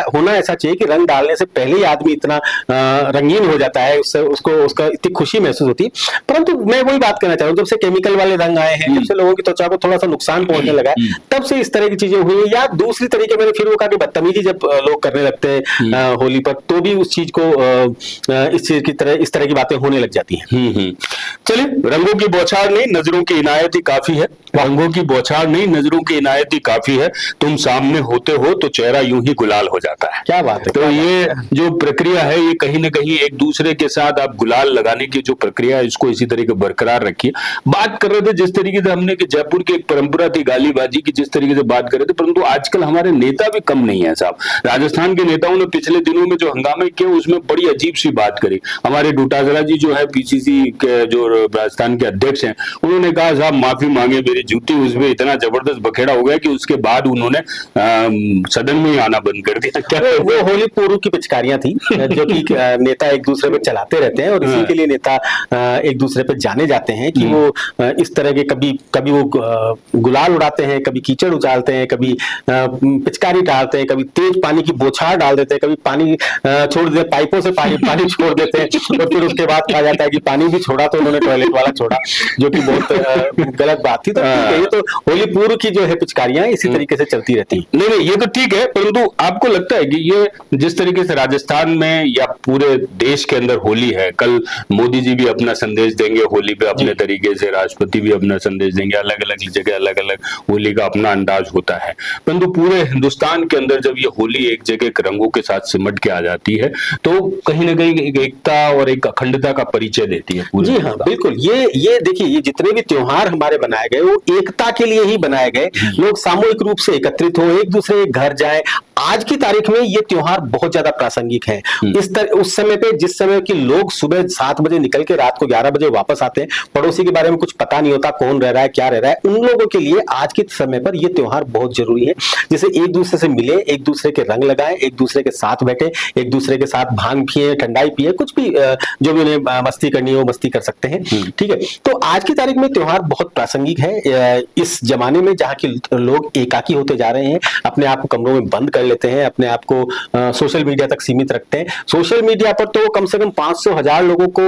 होना ऐसा चाहिए कि रंग डालने से पहले ही आदमी इतना रंगीन हो जाता है, उसका इतनी खुशी महसूस होती है। परंतु मैं वही बात करना चाह रहा हूँ, जब से केमिकल वाले रंग आए हैं, जब से लोगों की त्वचा को थोड़ा सा नुकसान पहुंचने लगा है, तब से इस तरह की चीजें हुई है। या दूसरी तरीके मैंने फिर वो कहा कि बदतमीजी जब लोग करने लगते हैं होली पर, तो भी उस चीज को इस तरह की बातें होने लग जाती हैं। चलिए, रंगों की बौछार नहीं, नजरों की इनायत ही काफी है। रंगों की बौछार नहीं, नजरों की इनायत ही काफी है। तुम सामने होते हो तो चेहरा यूं ही गुलाल हो जाता है। क्या बात है। तो ये जो प्रक्रिया है, ये कहीं ना कहीं एक दूसरे के साथ आप गुलाल लगाने की जो प्रक्रिया है, इसको इसी तरीके बरकरार रखिए। बात कर रहे थे जिस तरीके से हमने कि जयपुर की एक परंपरा थी गालीबाजी की, जिस तरीके से बात कर रहे थे, परंतु आजकल हमारे नेता भी कम नहीं है साहब। राजस्थान के नेताओं ने पिछले दिनों में जो हंगामे किए उसमें बड़ी अजीब सी बात करी। हमारे डोटाजरा जी जो है पीसीसी के जो राजस्थान के अध्यक्ष हैं, उन्होंने कहा साहब माफी मांगे, मेरी जूती उसमें इतना जबरदस्त बखेड़ा हो गया कि उसके बाद उन्होंने सदन में ही आना बंद कर दिया। क्या वो होली पूर्व की पिचकारियां थी जो कि नेता एक दूसरे पे चलाते रहते हैं, और इसी के लिए नेता एक दूसरे पे जाने जाते हैं कि वो इस तरह के कभी वो गुलाल उड़ाते हैं, कभी कीचड़ उछालते हैं, कभी पिचकारी डालते हैं, कभी तेज पानी की बौछार डाल देते हैं, कभी पानी छोड़ देते, पाइपों से पानी छोड़ देते हैं, और फिर उसके बाद कहा जाता है कि पानी भी छोड़ा तो उन्होंने टॉयलेट वाला छोड़ा, जो कि बहुत गलत बात थी। तो ये तो होली पूर्व की जो है पिचकारियां इसी तरीके से चलती रहती हैं। नहीं, ये तो ठीक है, परंतु आपको लगता है कि ये जिस तरीके से राजस्थान में या पूरे देश के अंदर होली है, कल मोदी जी भी अपना संदेश देंगे होली पे अपने तरीके से, राष्ट्रपति भी अपना संदेश देंगे, अलग अलग जगह अलग अलग होली का अपना अंदाज होता है, परंतु पूरे हिंदुस्तान के अंदर जब ये होली एक जगह रंगों के साथ सिमट के आ जाती है तो कहीं ना कहीं एक एकता और एक अखंडता का परिचय देती है पूरे। जी हाँ, बिल्कुल। ये देखिए, ये जितने भी त्योहार हमारे बनाए गए वो एकता के लिए ही बनाए गए, लोग सामूहिक रूप से एकत्रित हो, एक दूसरे के घर जाए। आज की तारीख में ये त्योहार बहुत ज्यादा प्रासंगिक है। उस समय पे, जिस समय कि लोग सुबह 7 बजे निकल के रात को 11 बजे वापस आते हैं, पड़ोसी के बारे में कुछ पता नहीं होता, कौन रह रहा है क्या रह रहा है, उन लोगों के लिए आज के समय पर ये त्योहार बहुत जरूरी है। जैसे एक दूसरे से मिले, एक दूसरे के रंग लगाएं, एक दूसरे के साथ बैठे, एक दूसरे के साथ भांग पिए, ठंडाई पिए, कुछ भी जो भी उन्हें मस्ती करनी हो मस्ती कर सकते हैं। ठीक है, तो आज की तारीख में त्योहार बहुत प्रासंगिक है। इस जमाने में जहाँ के लोग एकाकी होते जा रहे हैं, अपने आप को कमरों में बंद कर लेते हैं, अपने आप को सोशल मीडिया तक सीमित रखते हैं। सोशल मीडिया पर तो कम से कम 500,000 लोगों को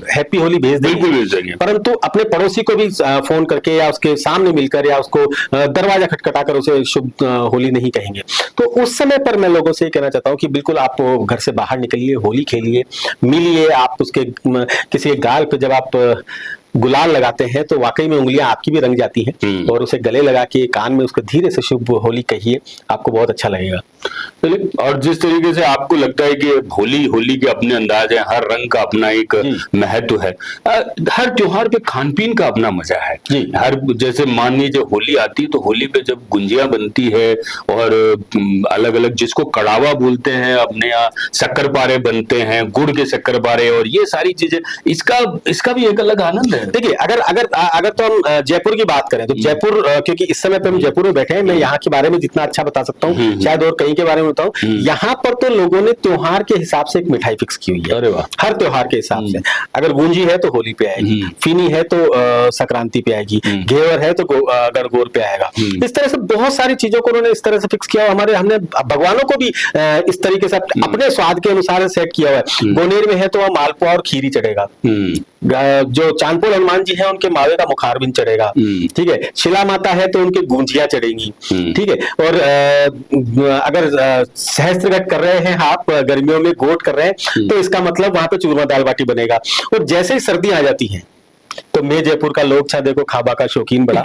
हैप्पी होली भेज देंगे, परंतु अपने पड़ोसी को भी फोन करके या उसके सामने मिलकर या उसको दरवाजा खटखटाकर उसे शुभ होली नहीं कहेंगे। तो उस समय पर मैं लोगों से कहना चाहता हूं कि बिल्कुल आप घर से बाहर निकलिए, होली खेलिए, मिलिए। आप उसके किसी गाल पे जब आप गुलाल लगाते हैं तो वाकई में उंगलियां आपकी भी रंग जाती हैं, और उसे गले लगा के कान में उसको धीरे से शुभ होली कहिए, आपको बहुत अच्छा लगेगा। और जिस तरीके से आपको लगता है कि होली के अपने अंदाज है, हर रंग का अपना एक महत्व है, हर त्योहार पे खान पीन का अपना मजा है। हर जैसे मान लीजिए होली आती है तो होली पे जब गुंजिया बनती है और अलग अलग जिसको कड़ावा बोलते हैं, अपने यहाँ शक्करपारे बनते हैं, गुड़ के शक्करपारे, और ये सारी चीजें, इसका भी एक अलग आनंद है। देखिए, अगर तो हम जयपुर की बात करें तो जयपुर, क्योंकि इस समय पे हम जयपुर में बैठे हैं, मैं यहाँ के बारे में जितना अच्छा बता सकता हूँ शायद और कहीं के बारे में बताऊं। यहाँ पर तो लोगों ने त्योहार के हिसाब से एक मिठाई फिक्स की हुई है। अरे वाह। हर त्योहार के हिसाब से, अगर गूंजी है तो होली पे आएगी, फीनी है तो संक्रांति पे आएगी, घेवर है तो गणगौर पे आएगा। इस तरह से बहुत सारी चीजों को उन्होंने इस तरह से फिक्स किया। हमने भगवानों को भी इस तरीके से अपने स्वाद के अनुसार सेट किया हुआ है। गोनेर में है तो वह मालपुआ और खीरी चढ़ेगा, जो चांदपुर हनुमान जी हैं उनके मावे का मुखारबिन चढ़ेगा, ठीक है, शिला माता है तो उनके गूंजिया चढ़ेंगी, ठीक है। और अगर सहस्त्रगढ़ कर रहे हैं आप, गर्मियों में गोट कर रहे हैं, तो इसका मतलब वहां पे चूरमा दाल बाटी बनेगा। और जैसे ही सर्दी आ जाती है तो मैं जयपुर का लोग छा देखो खाबा का शौकीन बड़ा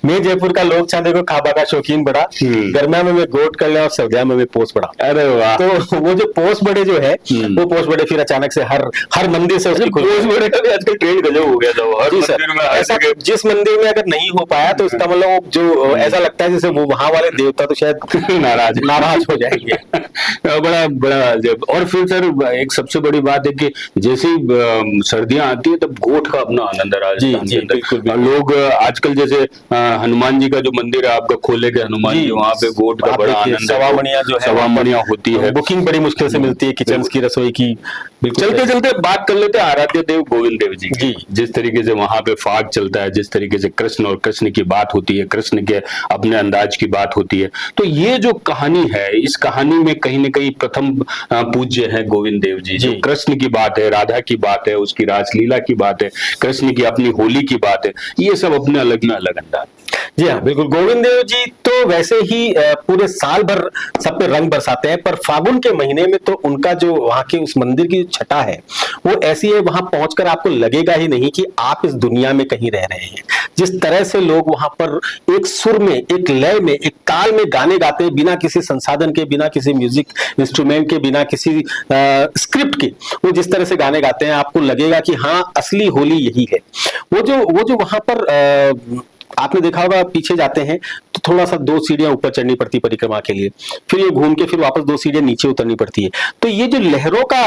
मैं जयपुर का लोग छा देखो खाबा का शौकीन बड़ा, गर्मिया में मैं गोट कर ले और सर्दिया में मैं पोस बड़ा। अरे वाह। तो वो जो पोस बड़े जो है, वो पोस बड़े फिर अचानक से हर मंदिर से उसकी पोस बड़े का भी आजकल ट्रेंड गजब हो गया था। हर मंदिर में ऐसा, जिस मंदिर में अगर नहीं हो पाया तो इसका मतलब जो ऐसा लगता है जैसे वो वहां वाले देवता तो शायद नाराज हो जाएंगे। बड़ा और फिर सर एक सबसे बड़ी बात है कि जैसे सर्दियां आती है तब गोट का अपना आनंद है। लोग आजकल जैसे हनुमान जी का जो मंदिर है आपका खोले के हनुमान जी, वहाँ पे गोट का बड़ा आनंद है। सवामणियां जो है, सवामणियां होती है, बुकिंग बड़ी मुश्किल से मिलती है किचन की, रसोई की। चलते चलते बात कर लेते हैं आराध्य देव गोविंद देव जी की। जिस तरीके से वहां पे फाग चलता है, जिस तरीके से कृष्ण और कृष्ण की बात होती है, कृष्ण के अपने अंदाज की बात होती है, तो ये जो कहानी है, इस कहानी में कहीं न कहीं प्रथम पूज्य है गोविंद देव जी। जो कृष्ण की बात है, राधा की बात है, उसकी रासलीला की बात है, कृष्ण की अपनी होली की बात है, ये सब अपने अलग में अलग अंदाज। जी हाँ, बिल्कुल। गोविंद देव जी तो वैसे ही पूरे साल भर सब पे रंग बरसाते हैं, पर फागुन के महीने में तो उनका जो वहां के उस मंदिर की छटा है वो ऐसी है, वहां पहुंचकर आपको लगेगा ही नहीं कि आप इस दुनिया में कहीं रह रहे हैं। जिस तरह से लोग वहां पर एक सुर में, एक लय में, एक ताल में गाने गाते हैं, बिना किसी संसाधन के, बिना किसी म्यूजिक इंस्ट्रूमेंट के, बिना किसी स्क्रिप्ट के, वो जिस तरह से गाने गाते हैं आपको लगेगा कि हाँ, असली होली यही है। वो जो वहां पर आपने देखा होगा, पीछे जाते हैं तो थोड़ा सा 2 सीढ़ियां ऊपर चढ़नी पड़ती परिक्रमा के लिए, फिर ये घूम के फिर वापस 2 सीढ़ियां नीचे उतरनी पड़ती है। तो ये जो लहरों का,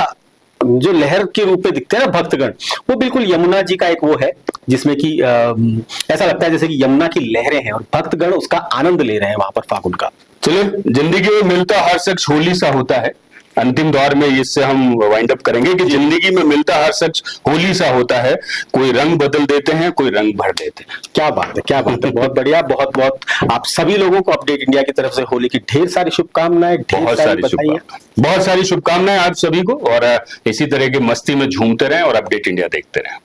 जो लहर के रूप में दिखते हैं ना भक्तगण, वो बिल्कुल यमुना जी का एक वो है, जिसमें कि ऐसा लगता है जैसे कि यमुना की लहरें हैं और भक्तगण उसका आनंद ले रहे हैं वहां पर फागुन का। चलिए, जिंदगी में मिलता हर शख्स होली सा होता है। अंतिम दौर में इससे हम वाइंड अप करेंगे कि जिंदगी में मिलता हर शख्स होली सा होता है, कोई रंग बदल देते हैं, कोई रंग भर देते हैं। क्या बात है, क्या बात है। बहुत बढ़िया, बहुत बहुत आप सभी लोगों को अपडेट इंडिया की तरफ से होली की ढेर सारी शुभकामनाएं, बहुत सारी शुभकामनाएं आप सभी को, और इसी तरह की मस्ती में झूमते रहें और अपडेट इंडिया देखते रहें।